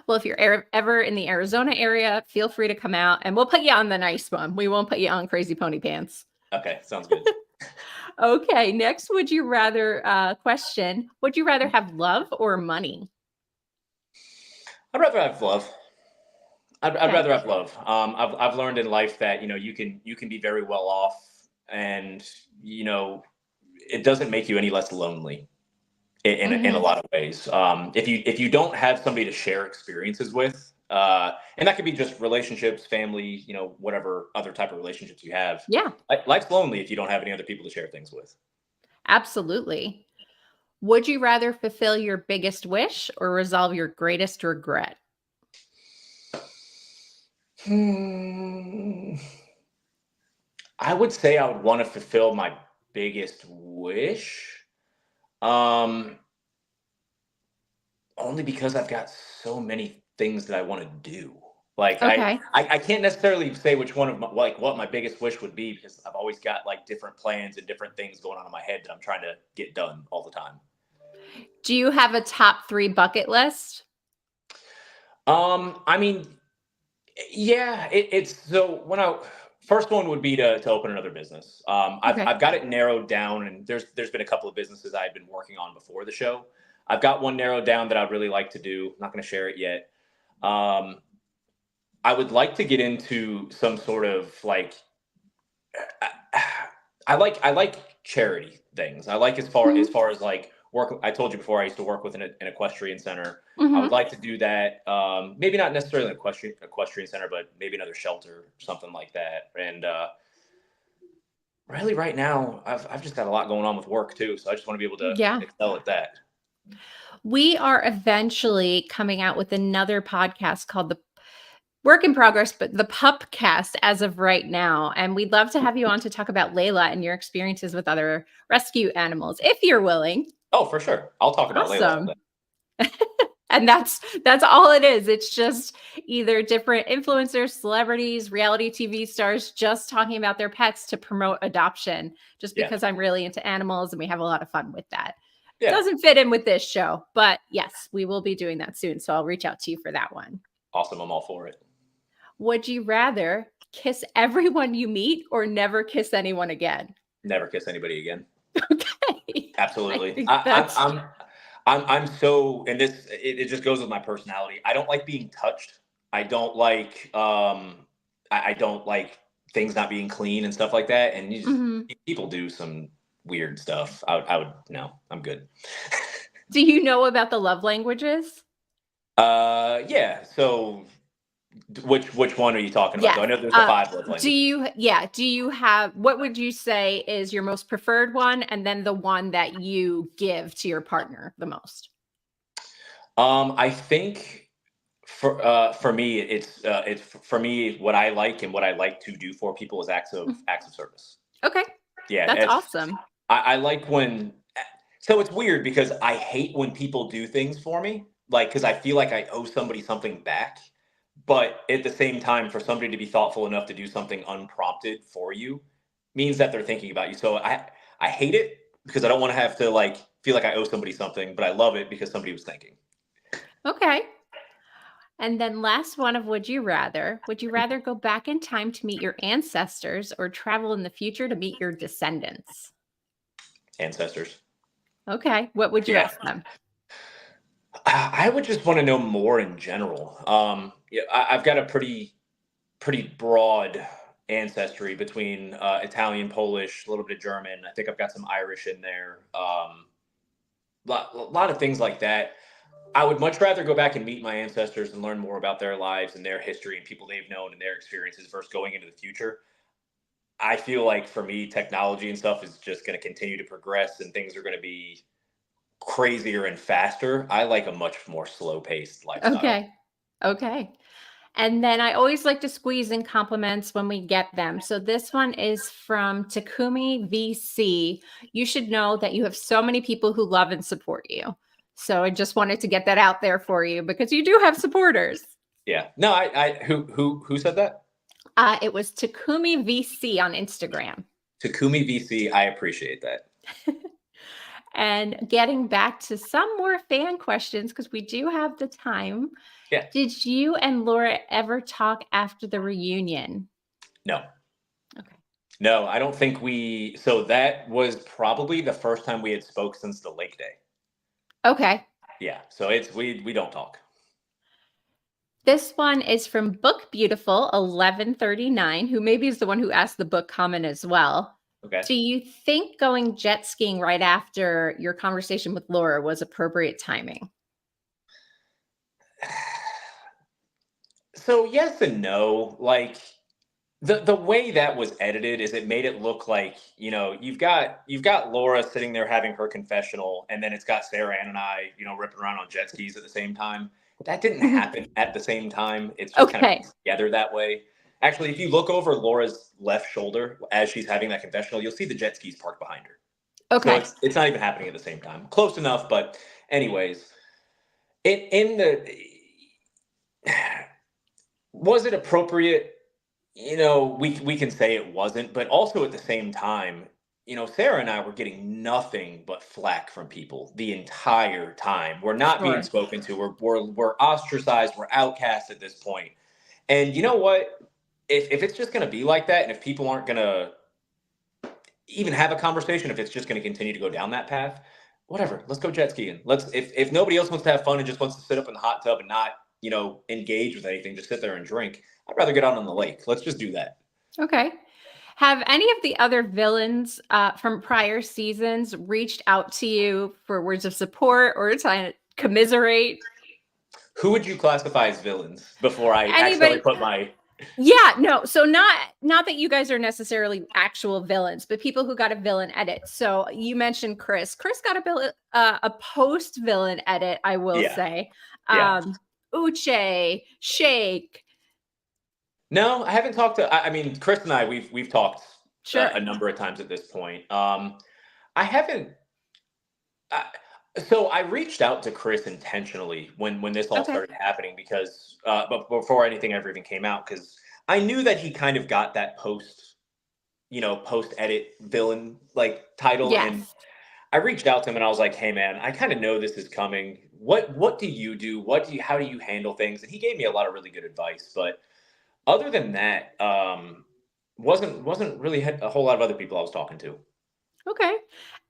Well, if you're ever in the Arizona area, feel free to come out, and we'll put you on the nice one. We won't put you on Crazy Pony Pants. Okay, sounds good. Okay, next, would you rather question, would you rather have love or money? I'd rather have love. I'd Okay. rather have love. I've learned in life that you can be very well off, and it doesn't make you any less lonely in a Hmm. lot of ways. If you don't have somebody to share experiences with, and that could be just relationships, family, whatever other type of relationships you have. Yeah, Life's lonely if you don't have any other people to share things with. absolutely. Would you rather fulfill your biggest wish or resolve your greatest regret? Hmm. I would say I would want to fulfill my biggest wish. Um, Only because I've got so many things that I want to do. Like Okay. I can't necessarily say which one of my like what my biggest wish would be because I've always got like different plans and different things going on in my head that I'm trying to get done all the time. Do you have a top 3 bucket list? I mean, yeah, it's so when I first one would be to open another business. Okay. I've got it narrowed down, and there's been a couple of businesses I had been working on before the show. I've got one narrowed down that I'd really like to do. I'm not going to share it yet. Um, I would like to get into some sort of like I, I like charity things. I like as Mhm. far as like work. I told you before I used to work with an equestrian center. I would Mhm. like to do that. Maybe not necessarily an equestrian center, but maybe another shelter or something like that. And really, right now, I've just got a lot going on with work too. So I just want to be able to Yeah. excel at that. We are eventually coming out with another podcast called the Work in Progress, but the Pupcast as of right now. And we'd love to have you on to talk about Layla and your experiences with other rescue animals, if you're willing. Oh, for sure. I'll talk about Layla all day. Awesome. And that's all it is. It's just either different influencers, celebrities, reality TV stars just talking about their pets to promote adoption, just Yeah. because I'm really into animals and we have a lot of fun with that. Yeah. Doesn't fit in with this show, but yes, we will be doing that soon. So I'll reach out to you for that one. Awesome. I'm all for it. Would you rather kiss everyone you meet or never kiss anyone again? Never kiss anybody again. Okay. I Absolutely. think that's I'm so, and it just goes with my personality. I don't like being touched. I don't like, I don't like things not being clean and stuff like that. And mhm. people do some weird stuff. No, I'm good. Do you know about the love languages? Yeah. So Which one are you talking about? Yes. Do I know there's the 5 love languages? Do you have, what would you say is your most preferred one, and then the one that you give to your partner the most? I think for me, it's for me what I like and what I like to do for people is acts of service. Okay, Yeah, that's awesome. I like when. So it's weird because I hate when people do things for me, like because I feel like I owe somebody something back. But at the same time, for somebody to be thoughtful enough to do something unprompted for you means that they're thinking about you. So I hate it because I don't want to have to like feel like I owe somebody something, but I love it because somebody was thinking. Okay. And then last one of would you rather? Would you rather go back in time to meet your ancestors or travel in the future to meet your descendants? Ancestors. Okay. What would you Yeah. ask them? I would just want to know more in general. Yeah, I've got a pretty broad ancestry between Italian, Polish, a little bit of German. I think I've got some Irish in there. Lot of things like that. I would much rather go back and meet my ancestors and learn more about their lives and their history and people they've known and their experiences versus going into the future. I feel like for me, technology and stuff is just going to continue to progress and things are going to be crazier and faster. I like a much more slow paced lifestyle. Okay. Okay. And then I always like to squeeze in compliments when we get them. So this one is from Takumi VC. You should know that you have so many people who love and support you. So I just wanted to get that out there for you because you do have supporters. Yeah. No, who said that? It was Takumi VC on Instagram. Takumi VC. I appreciate that. And getting back to some more fan questions, because we do have the time. Yeah. Did you and Laura ever talk after the reunion? No. Okay. No, I don't think we. So that was probably the first time we had spoke since the Lake Day. Okay. Yeah. So it's we don't talk. This one is from Book Beautiful 1139, who maybe is the one who asked the book comment as well. Okay. Do you think going jet skiing right after your conversation with Laura was appropriate timing? So yes and no. Like the way that was edited is it made it look like you've got Laura sitting there having her confessional, and then it's got Sarah Ann and I ripping around on jet skis at the same time. That didn't happen at the same time. It's just kind Okay. of together that way. Actually, if you look over Laura's left shoulder as she's having that confessional, you'll see the jet skis parked behind her. So Okay. it's not even happening at the same time. Close enough, but anyways, in the was it appropriate? We can say it wasn't, but also at the same time, Sarah and I were getting nothing but flack from people the entire time. We're not being Sure. spoken to. We're ostracized. We're outcast at this point. And you know what? If it's just going to be like that, and if people aren't going to even have a conversation, if it's just going to continue to go down that path, whatever. Let's go jet skiing. If nobody else wants to have fun and just wants to sit up in the hot tub and not engage with anything, just sit there and drink. I'd rather get out on the lake. Let's just do that. Okay. Have any of the other villains from prior seasons reached out to you for words of support or to commiserate? Who would you classify as villains before I Anybody? accidentally put my? Yeah, no. So not that you guys are necessarily actual villains, but people who got a villain edit. So you mentioned Chris. Chris got a post villain edit, I will Yeah. say. Yeah. Uche, Shake. No, I haven't talked to. I mean, Chris and I, we've talked Sure. a number of times at this point. I haven't. So I reached out to Chris intentionally when this all Okay. started happening because, but before anything ever even came out, because I knew that he kind of got that post edit villain like title, Yes. and I reached out to him and I was like, "Hey man, I kind of know this is coming. What do you do? How do you handle things?" And he gave me a lot of really good advice, but other than that, wasn't really a whole lot of other people I was talking to. Okay.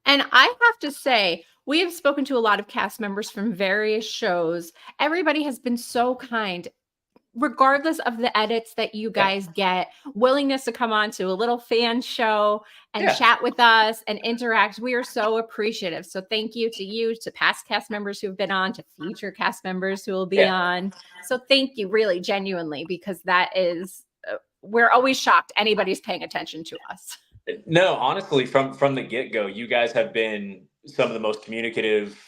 And I have to say, we have spoken to a lot of cast members from various shows. Everybody has been so kind. regardless of the edits that you Yeah. guys get, willingness to come on to a little fan show and Yeah. chat with us and interact. We are so appreciative. So thank you, to past cast members who have been on, to future cast members who will be Yeah. on. So thank you, really, genuinely, because that is, we're always shocked anybody's paying attention to us. No, honestly, from the get-go, you guys have been some of the most communicative,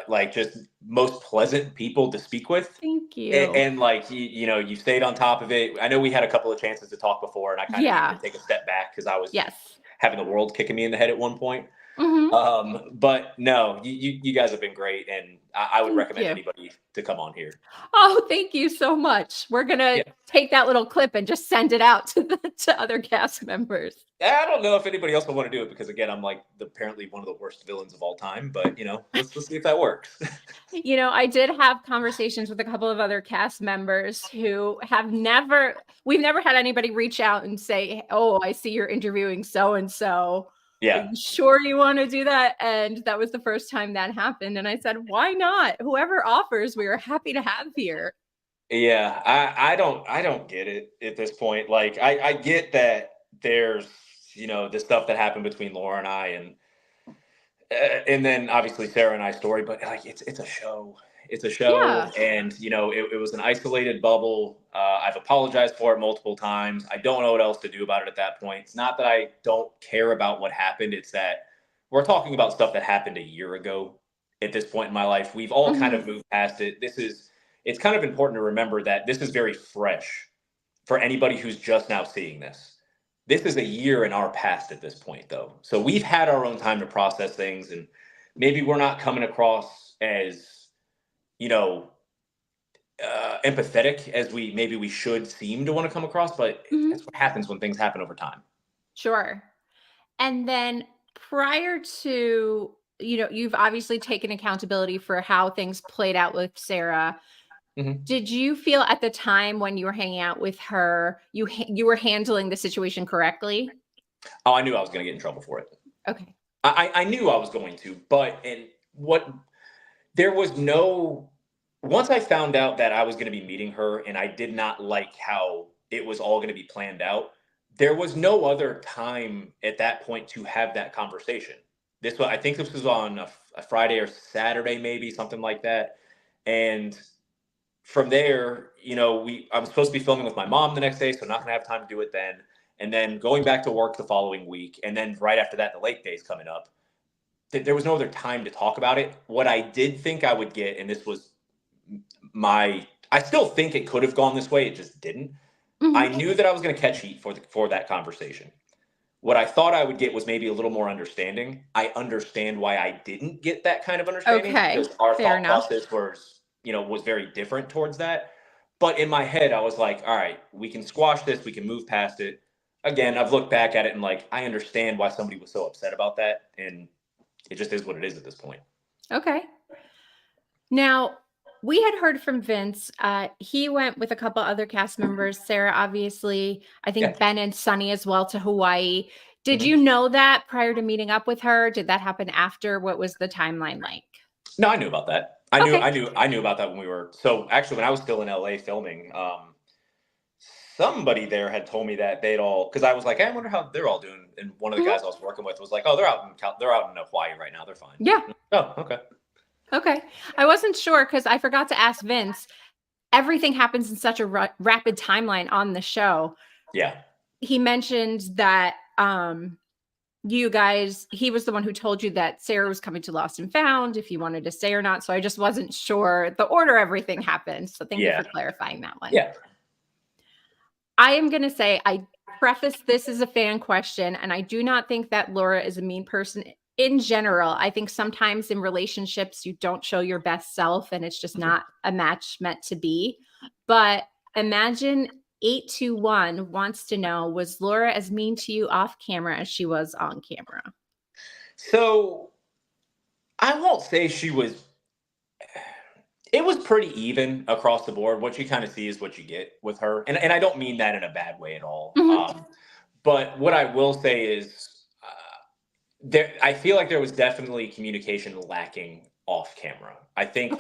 like just most pleasant people to speak with. Thank you. And like you stayed on top of it. I know we had a couple of chances to talk before, and I kind of needed to take a step back because I was Yes. having the world kicking me in the head at one point. Mm-hmm. But no, you guys have been great, and I would recommend you. anybody to come on here. Oh, thank you so much. We're gonna take that little clip and just send it out to other cast members. I don't know if anybody else will want to do it because again, I'm like apparently one of the worst villains of all time. But let's see if that works. I did have conversations with a couple of other cast members who we've never had anybody reach out and say, "Oh, I see you're interviewing so and so. Yeah. Are you sure you want to do that?" And that was the first time that happened. And I said, "Why not? Whoever offers, we are happy to have here." Yeah, I don't get it at this point. Like I get that there's the stuff that happened between Laura and I, and then obviously Sarah and I's story, but like it's a show. It's a show, Yeah. and it was an isolated bubble. I've apologized for it multiple times. I don't know what else to do about it at that point. It's not that I don't care about what happened. It's that we're talking about stuff that happened a year ago. At this point in my life, we've all kind of moved past it. It's kind of important to remember that this is very fresh for anybody who's just now seeing this. This is a year in our past at this point, though. So we've had our own time to process things, and maybe we're not coming across as empathetic as we should seem to want to come across, but that's what happens when things happen over time. Sure. And then prior to, you've obviously taken accountability for how things played out with Sarah. Did you feel at the time when you were hanging out with her, you were handling the situation correctly? Oh, I knew I was going to get in trouble for it. Okay. I knew I was going to, there was no, once I found out that I was going to be meeting her and I did not like how it was all going to be planned out, there was no other time at that point to have that conversation. I think this was on a Friday or Saturday, maybe something like that. And from there, I was supposed to be filming with my mom the next day, so not going to have time to do it then. And then going back to work the following week. And then right after that, the lake day's coming up. There was no other time to talk about it. What I did think I would get, and this was I still think it could have gone this way. It just didn't. I knew that I was going to catch heat for that conversation. What I thought I would get was maybe a little more understanding. I understand why I didn't get that kind of understanding because our thought process was very different towards that. But in my head, I was like, all right, we can squash this. We can move past it. Again, I've looked back at it and like, I understand why somebody was so upset about that. And it just is what it is at this point. Okay. Now, we had heard from Vince. He went with a couple other cast members, Sarah, obviously, I think Ben and Sunny as well, to Hawaii. Did you know that prior to meeting up with her? Did that happen after? What was the timeline like? No, I knew about that. I knew about that when we were, so actually when I was still in LA filming, somebody there had told me that they'd all, because I was like, hey, I wonder how they're all doing. And one of the guys I was working with was like, oh, they're out in Hawaii right now. They're fine. Yeah. Oh, okay. Okay. I wasn't sure because I forgot to ask Vince. Everything happens in such a rapid timeline on the show. Yeah. He mentioned that you guys, he was the one who told you that Sarah was coming to Lost and Found, if you wanted to stay or not. So I just wasn't sure the order everything happened. So thank you for clarifying that one. Yeah. I am going to say, I preface this as a fan question, and I do not think that Laura is a mean person in general. I think sometimes in relationships, you don't show your best self and it's just not a match meant to be. But imagine 821 wants to know, was Laura as mean to you off camera as she was on camera? So I won't say she was. It was pretty even across the board. What you kind of see is what you get with her. And I don't mean that in a bad way at all. But what I will say is I feel like there was definitely communication lacking off camera. I think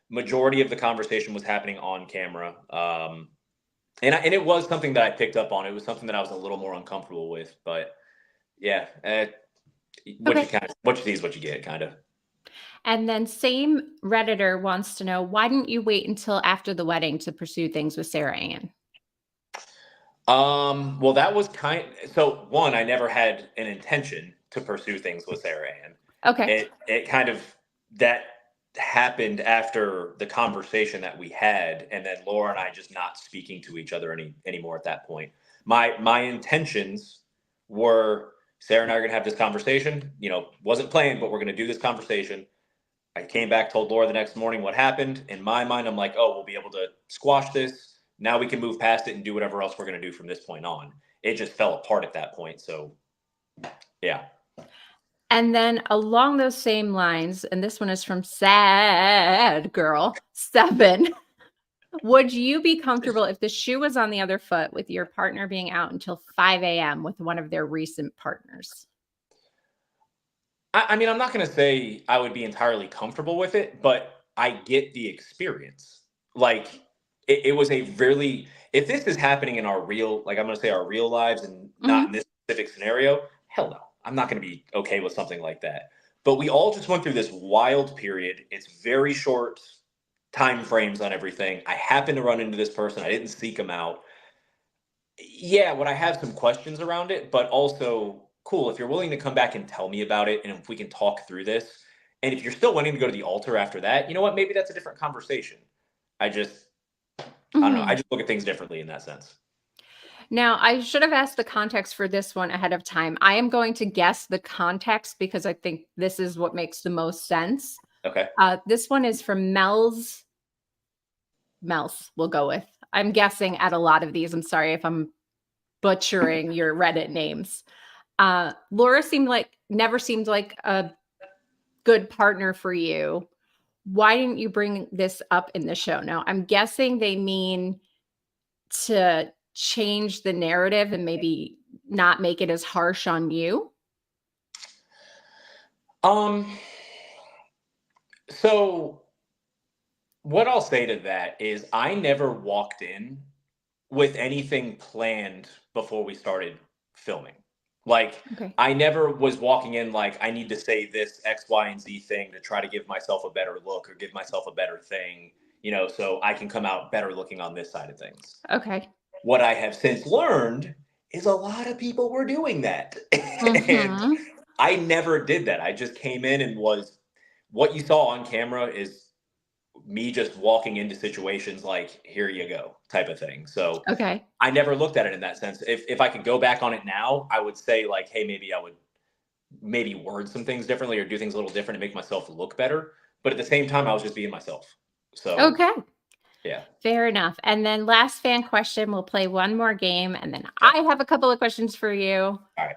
Majority of the conversation was happening on camera. And it was something that I picked up on. It was something that I was a little more uncomfortable with, but yeah, Okay. what you see is what you get, kind of. And then same Redditor wants to know, why didn't you wait until after the wedding to pursue things with Sarah Ann? Well, that was so one, I never had an intention to pursue things with Sarah Ann. Okay. It kind of that happened after the conversation that we had, and then Laura and I just not speaking to each other anymore at that point. My intentions were Sarah and I are gonna have this conversation. Wasn't planned, but we're gonna do this conversation. I came back, told Laura the next morning what happened. In my mind, I'm like, oh, we'll be able to squash this. Now we can move past it and do whatever else we're going to do from this point on. It just fell apart at that point. So, yeah. And then along those same lines, and this one is from Sad Girl 7. Would you be comfortable if the shoe was on the other foot with your partner being out until 5 a.m. with one of their recent partners? I mean, I'm not going to say I would be entirely comfortable with it, but I get the experience. Like, it was a really, if this is happening in our real, like I'm going to say our real lives and not in this specific scenario, hell no. I'm not going to be okay with something like that. But we all just went through this wild period. It's very short time frames on everything. I happened to run into this person. I didn't seek him out. Yeah, would I have some questions around it, but also cool if you're willing to come back and tell me about it and if we can talk through this. And if you're still wanting to go to the altar after that, you know what? Maybe that's a different conversation. I don't know. I just look at things differently in that sense. Now, I should have asked the context for this one ahead of time. I am going to guess the context because I think this is what makes the most sense. Okay. This one is from Mel's. We'll go with. I'm guessing at a lot of these. I'm sorry if I'm butchering your Reddit names. Laura never seemed like a good partner for you. Why didn't you bring this up in the show? Now, I'm guessing they mean to change the narrative and maybe not make it as harsh on you. So what I'll say to that is I never walked in with anything planned before we started filming. Like, Okay. I never was walking in like, I need to say this X, Y, and Z thing to try to give myself a better look or give myself a better thing, so I can come out better looking on this side of things. Okay. What I have since learned is a lot of people were doing that. And I never did that. I just came in and what you saw on camera is me just walking into situations like, here you go type of thing. So Okay. I never looked at it in that sense. If I could go back on it now, I would say like, hey, maybe I would word some things differently or do things a little different to make myself look better. But at the same time, I was just being myself. So Okay. yeah. Fair enough. And then last fan question, we'll play one more game. And then I have a couple of questions for you. All right.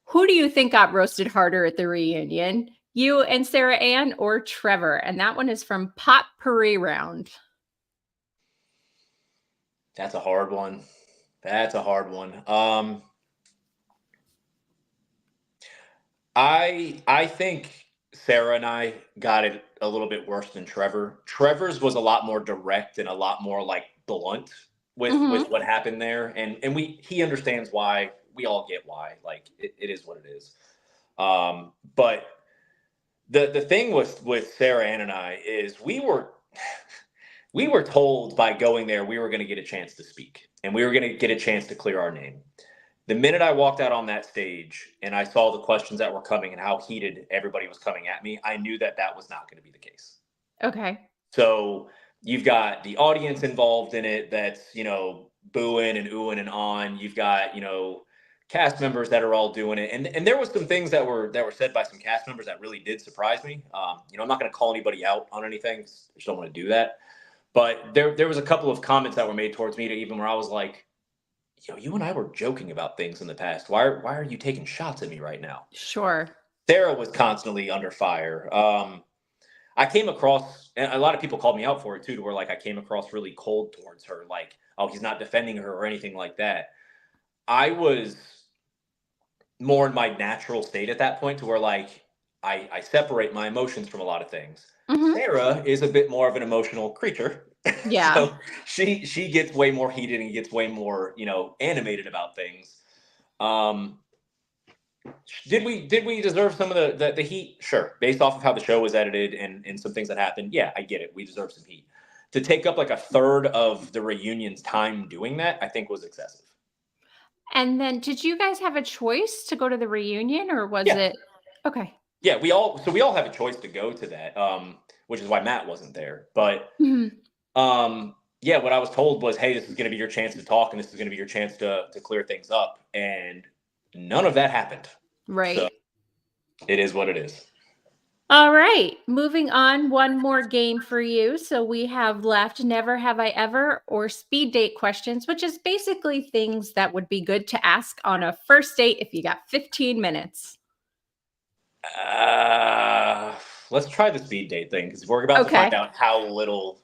Who do you think got roasted harder at the reunion? You and Sarah Ann or Trevor? And that one is from Potpourri Round. That's a hard one. I think Sarah and I got it a little bit worse than Trevor. Trevor's was a lot more direct and a lot more like blunt with what happened there. And he understands why. We all get why. Like it is what it is. But the thing with Sarah Ann and I is we were told by going there we were going to get a chance to speak and we were going to get a chance to clear our name. The minute I walked out on that stage and I saw the questions that were coming and how heated everybody was coming at me, I knew that was not going to be the case. Okay. So you've got the audience involved in it that's, booing and oohing and on. You've got, cast members that are all doing it. And there was some things that were said by some cast members that really did surprise me. I'm not going to call anybody out on anything. I just don't want to do that. But there was a couple of comments that were made towards me to even where I was like, you and I were joking about things in the past. Why are you taking shots at me right now? Sure. Sarah was constantly under fire. I came across, and a lot of people called me out for it too, to where like I came across really cold towards her, like, oh, he's not defending her or anything like that. I was more in my natural state at that point to where like I separate my emotions from a lot of things. Mhm. Sarah is a bit more of an emotional creature. Yeah. So she gets way more heated and gets way more, animated about things. Um, did we deserve some of the heat? Sure. Based off of how the show was edited and some things that happened, yeah, I get it. We deserve some heat. To take up like a third of the reunion's time doing that, I think was excessive. And then did you guys have a choice to go to the reunion, or was Yeah. it okay? Yeah, we all have a choice to go to that, which is why Matt wasn't there. But Mhm. yeah, what I was told was, hey, this is going to be your chance to talk, and this is going to be your chance to clear things up, and none of that happened. So Right. it is what it is. All right, moving on, one more game for you. So we have left Never Have I Ever or Speed Date questions, which is basically things that would be good to ask on a first date if you got 15 minutes. Uh, let's try the speed date thing because we're about to find Okay. out how little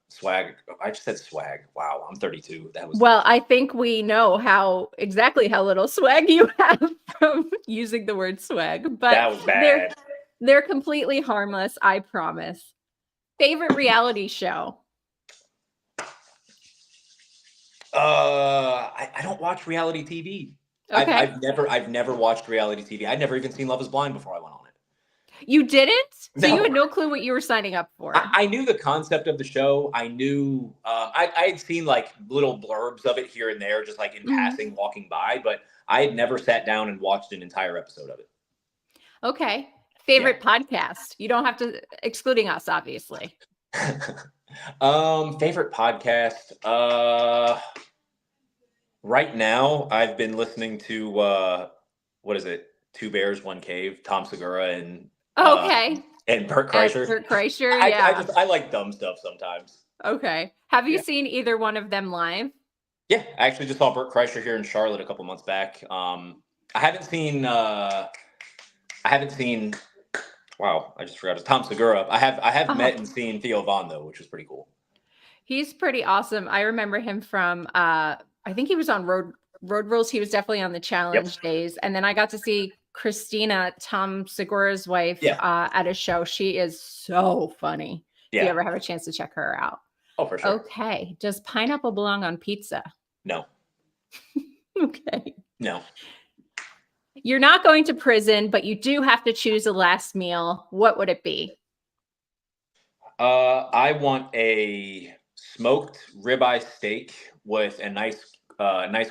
swag. I just said swag. Wow, I'm 32. That was Well, I think we know exactly how little swag you have from using the word swag, but that was they're bad. they're completely harmless, I promise. Favorite reality show? I don't watch reality TV. I've Okay. I've never I've never watched reality TV. I'd never even seen Love Is Blind before I went on it. You didn't? So you had No, no clue what you were signing up for. I knew the concept of the show. I knew I had seen like little blurbs of it here and there, just like in Mhm. passing, walking by, but I had never sat down and watched an entire episode of it. Okay. Yeah. Favorite podcast? You don't have to excluding us, obviously. Favorite podcast. Right now I've been listening to what is it? Two Bears, One Cave, Tom Segura Okay. and Bert Kreischer. Bert Kreischer, I yeah. just I like dumb stuff sometimes. Okay. Have you Yeah. seen either one of them live? Yeah, I actually just saw Bert Kreischer here in Charlotte a couple months back. I haven't seen wow, I just forgot it's Tom Segura. I have Uh-huh. met and seen Theo Vaughn though, which was pretty cool. He's pretty awesome. I remember him from I think he was on Road Rules. He was definitely on the Yep. challenge days. And then I got to see Christina, Tom Segura's wife, Yeah. at a show. She is so funny. If you Yeah. ever have a chance to check her out. Oh, for sure. Okay. Does pineapple belong on pizza? No. Okay. No. You're not going to prison, but you do have to choose a last meal. What would it be? I want a smoked ribeye steak with a nice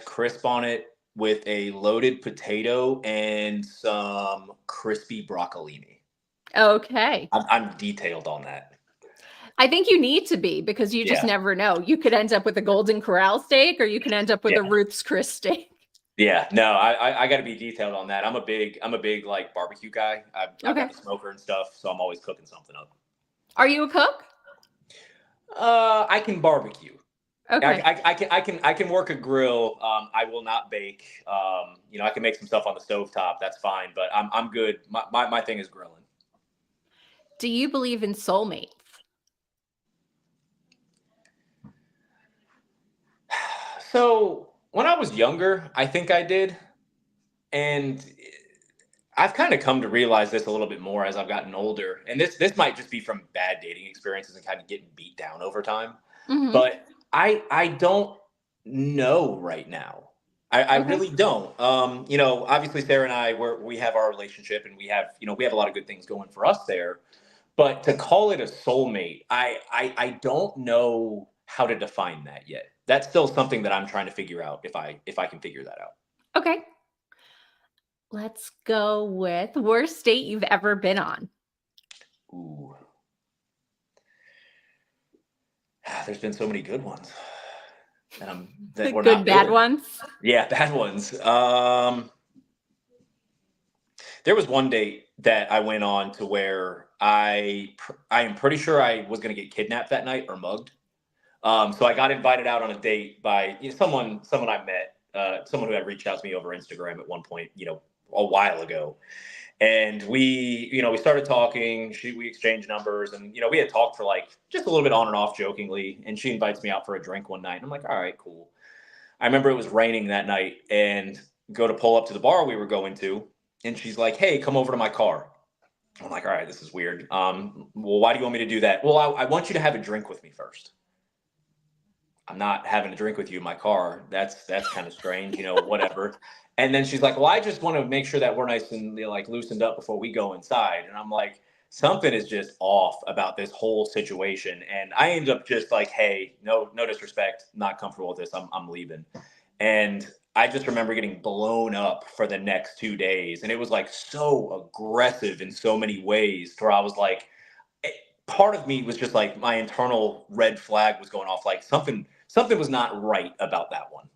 crisp on it, with a loaded potato and some crispy broccolini. Okay. I'm detailed on that. I think you need to be because you just Yeah. never know. You could end up with a Golden Corral steak or you can end up with a Yeah. Ruth's Chris steak. Yeah. No, I got to be detailed on that. I'm a big like barbecue guy. I've Okay. got the smoker and stuff, so I'm always cooking something up. Are you a cook? I can barbecue. Okay. I can work a grill. I will not bake. I can make some stuff on the stovetop. That's fine, but I'm good. My thing is grilling. Do you believe in soulmates? So when I was younger, I think I did, and I've kind of come to realize this a little bit more as I've gotten older. And this might just be from bad dating experiences and kind of getting beat down over time. Mhm. But I don't know right now. I Okay. really don't. Obviously Sarah and I we have our relationship and we have a lot of good things going for us there. But to call it a soulmate, I don't know how to define that yet. That's still something that I'm trying to figure out if I can figure that out. Okay. Let's go with worst date you've ever been on. Ooh. There's been so many good ones. That we're Good, not bad doing. ones. Yeah, bad ones. There was one date that I went on to where I am pretty sure I was going to get kidnapped that night or mugged. So I got invited out on a date by someone I met, someone who had reached out to me over Instagram at one point, a while ago. And we started talking. We exchanged numbers, and we had talked for like just a little bit on and off, jokingly. And she invites me out for a drink one night. And I'm like, all right, cool. I remember it was raining that night, and go to pull up to the bar we were going to, and she's like, "Hey, come over to my car." I'm like, all right, this is weird. Well, why do you want me to do that? Well, I want you to have a drink with me first. I'm not having a drink with you in my car. That's kind of strange, whatever. And then she's like, well, I just want to make sure that we're nice and like loosened up before we go inside. And I'm like, something is just off about this whole situation. And I end up just like, hey, no disrespect, not comfortable with this. I'm leaving. And I just remember getting blown up for the next 2 days. And it was like so aggressive in so many ways to where I was like, part of me was just like my internal red flag was going off, like something was not right about that one.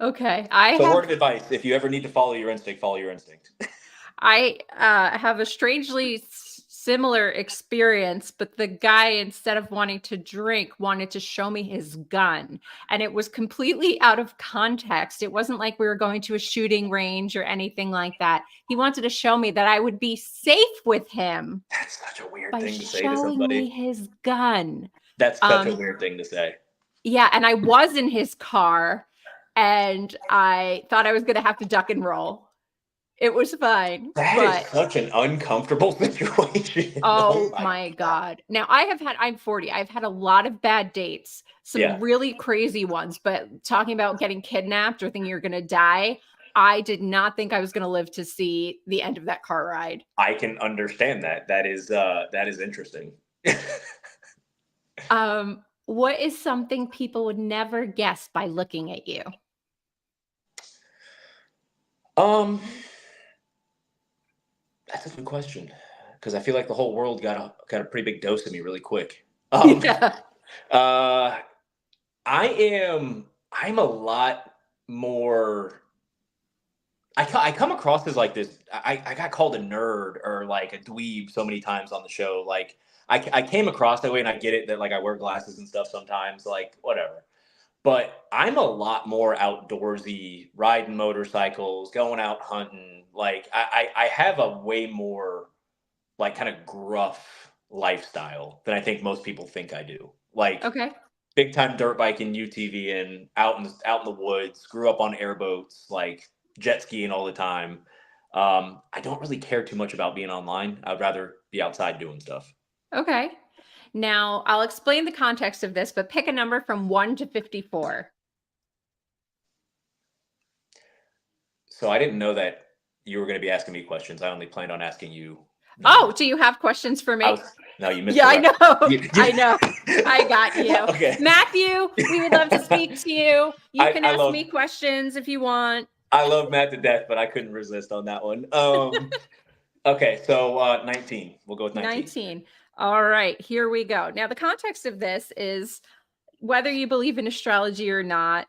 Okay. So word of advice, if you ever need to follow your instinct, follow your instinct. I have a strangely similar experience, but the guy, instead of wanting to drink, wanted to show me his gun. And it was completely out of context. It wasn't like we were going to a shooting range or anything like that. He wanted to show me that I would be safe with him That's such a weird by thing to say to showing me somebody. his gun. That's such a weird thing to say. Yeah, and I was in his car, and I thought I was going to have to duck and roll. It was fine. That is such an uncomfortable situation. Oh my God. Now I'm 40. I've had a lot of bad dates, some really crazy ones, but talking about getting kidnapped or thinking you're going to die, I did not think I was going to live to see the end of that car ride. I can understand that. That is interesting. What is something people would never guess by looking at you? That's a good question, because I feel like the whole world got a pretty big dose of me really quick. Yeah. I'm a lot more. I come across as like this. I got called a nerd or like a dweeb so many times on the show. Like I came across that way, and I get it that like I wear glasses and stuff sometimes, like whatever. But I'm a lot more outdoorsy, riding motorcycles, going out hunting. Like I have a way more like kind of gruff lifestyle than I think most people think I do. Like Okay. big time dirt biking, UTV, and out in the woods. Grew up on airboats, like jet skiing all the time. I don't really care too much about being online. I'd rather be outside doing stuff. Okay. Now, I'll explain the context of this, but pick a number from 1 to 54. So I didn't know that you were going to be asking me questions. I only planned on asking you. Oh, do you have questions for me? No, you missed. Yeah, I know. I know. I got you. Okay. Matthew, we would love to speak to you. You can ask me questions if you want. I love Matt to death, but I couldn't resist on that one. Okay, so 19. We'll go with 19. 19. All right, here we go. Now, the context of this is whether you believe in astrology or not,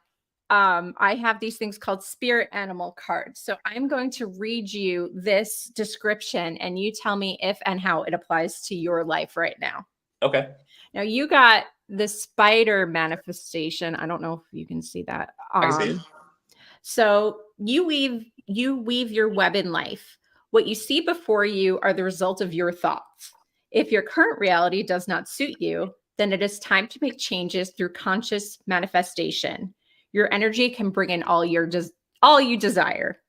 I have these things called spirit animal cards. So I'm going to read you this description, and you tell me if and how it applies to your life right now. Okay. Now, you got the spider manifestation. I don't know if you can see that. I can see it. So you weave your web in life. What you see before you are the result of your thoughts. If your current reality does not suit you, then it is time to make changes through conscious manifestation. Your energy can bring in all you desire.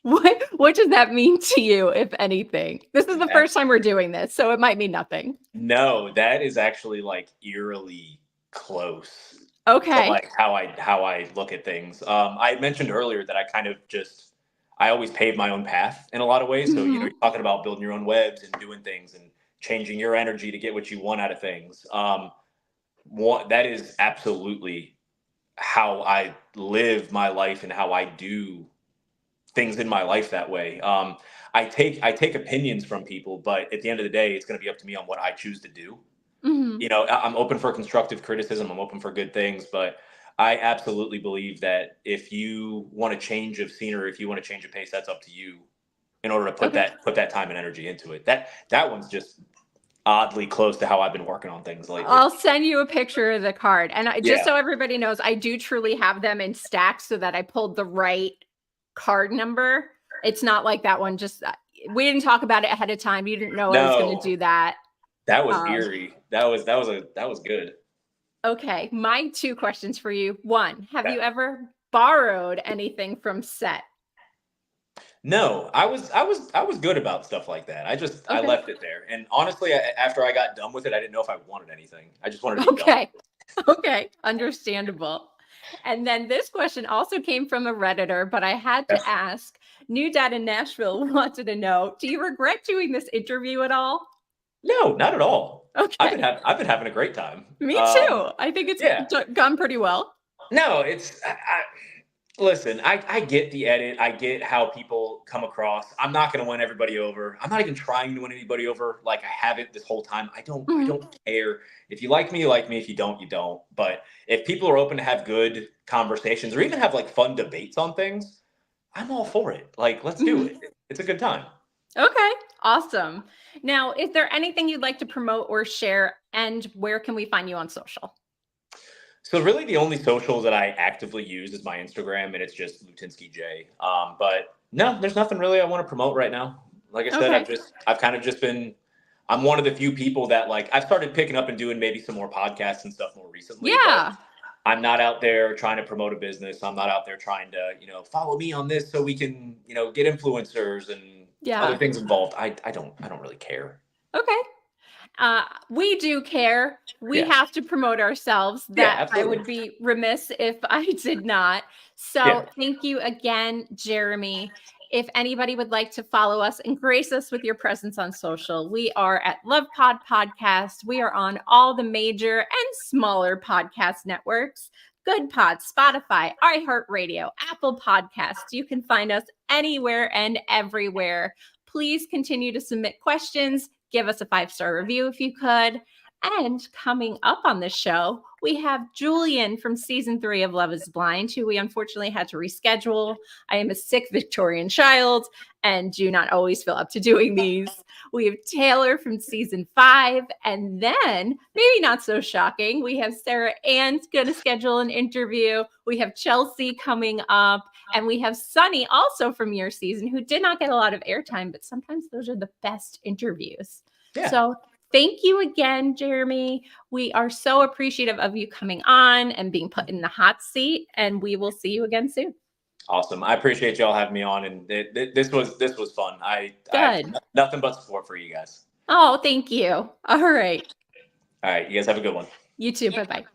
What does that mean to you, if anything? This is the first time we're doing this, so it might mean nothing. No, that is actually like eerily close. Okay. To like how I look at things. I mentioned earlier that I always pave my own path in a lot of ways. So, you're talking about building your own webs and doing things and changing your energy to get what you want out of things. That is absolutely how I live my life and how I do things in my life that way. I take opinions from people, but at the end of the day, it's going to be up to me on what I choose to do. I'm open for constructive criticism. I'm open for good things, but I absolutely believe that if you want a change of scenery, if you want to change a pace, that's up to you in order to put that time and energy into it. That one's just oddly close to how I've been working on things lately. I'll send you a picture of the card. And just so everybody knows, I do truly have them in stacks so that I pulled the right card number. It's not like that one. Just we didn't talk about it ahead of time. You didn't know I was going to do that. That was eerie. That was good. Okay, my 2 questions for you. 1, have you ever borrowed anything from set? No, I was good about stuff like that. I Okay. left it there. And honestly, after I got done with it, I didn't know if I wanted anything. I just wanted to be done. Okay. Okay. Understandable. And then this question also came from a Redditor, but I had Yeah. to ask. New Dad in Nashville wanted to know, do you regret doing this interview at all? No, not at all. Okay. I've been having a great time. Me too. I think it's Yeah. gone pretty well. No, listen, I get the edit. I get how people come across. I'm not going to win everybody over. I'm not even trying to win anybody over. Like I haven't this whole time. I Mhm. don't care. If you like me, you like me. If you don't, you don't. But if people are open to have good conversations or even have like fun debates on things, I'm all for it. Like, let's do Mhm. it. It's a good time. Okay. Awesome. Now, is there anything you'd like to promote or share? And where can we find you on social? So really, the only social that I actively use is my Instagram, and it's just Lutinski J. But no, there's nothing really I want to promote right now. Like I said, Okay. I've kind of just been. I'm one of the few people that like I've started picking up and doing maybe some more podcasts and stuff more recently, but Yeah. I'm not out there trying to promote a business. I'm not out there trying to follow me on this so we can get influencers and other Yeah. things involved. I don't really care. Okay. We do care. We Yeah, have to promote ourselves. yeah, That I absolutely. would be remiss if I did not. Yeah, So thank you again, Jeramey. If anybody would like to follow us and grace us with your presence on social, we are at Love Pod Podcast. We are on all the major and smaller podcast networks. Good Pod, Spotify, iHeartRadio, Apple Podcasts. You can find us anywhere and everywhere. Please continue to submit questions. Give us a 5-star review if you could. And coming up on the show, we have Julian from season 3 of Love is Blind, who we unfortunately had to reschedule. I am a sick Victorian child and do not always feel up to doing these. We have Taylor from season 5. And then, maybe not so shocking, we have Sarah Ann's going to schedule an interview. We have Chelsea coming up. And we have Sunny also from your season who did not get a lot of airtime, but sometimes those are the best interviews. yeah. So thank you again, Jeramey. We are so appreciative of you coming on and being put in the hot seat, and we will see you again soon. Awesome. I appreciate y'all having me on, and this was fun. I have Good. nothing but support for you guys. Oh, thank you. All right. All right, you guys have a good one. You too. Bye-bye.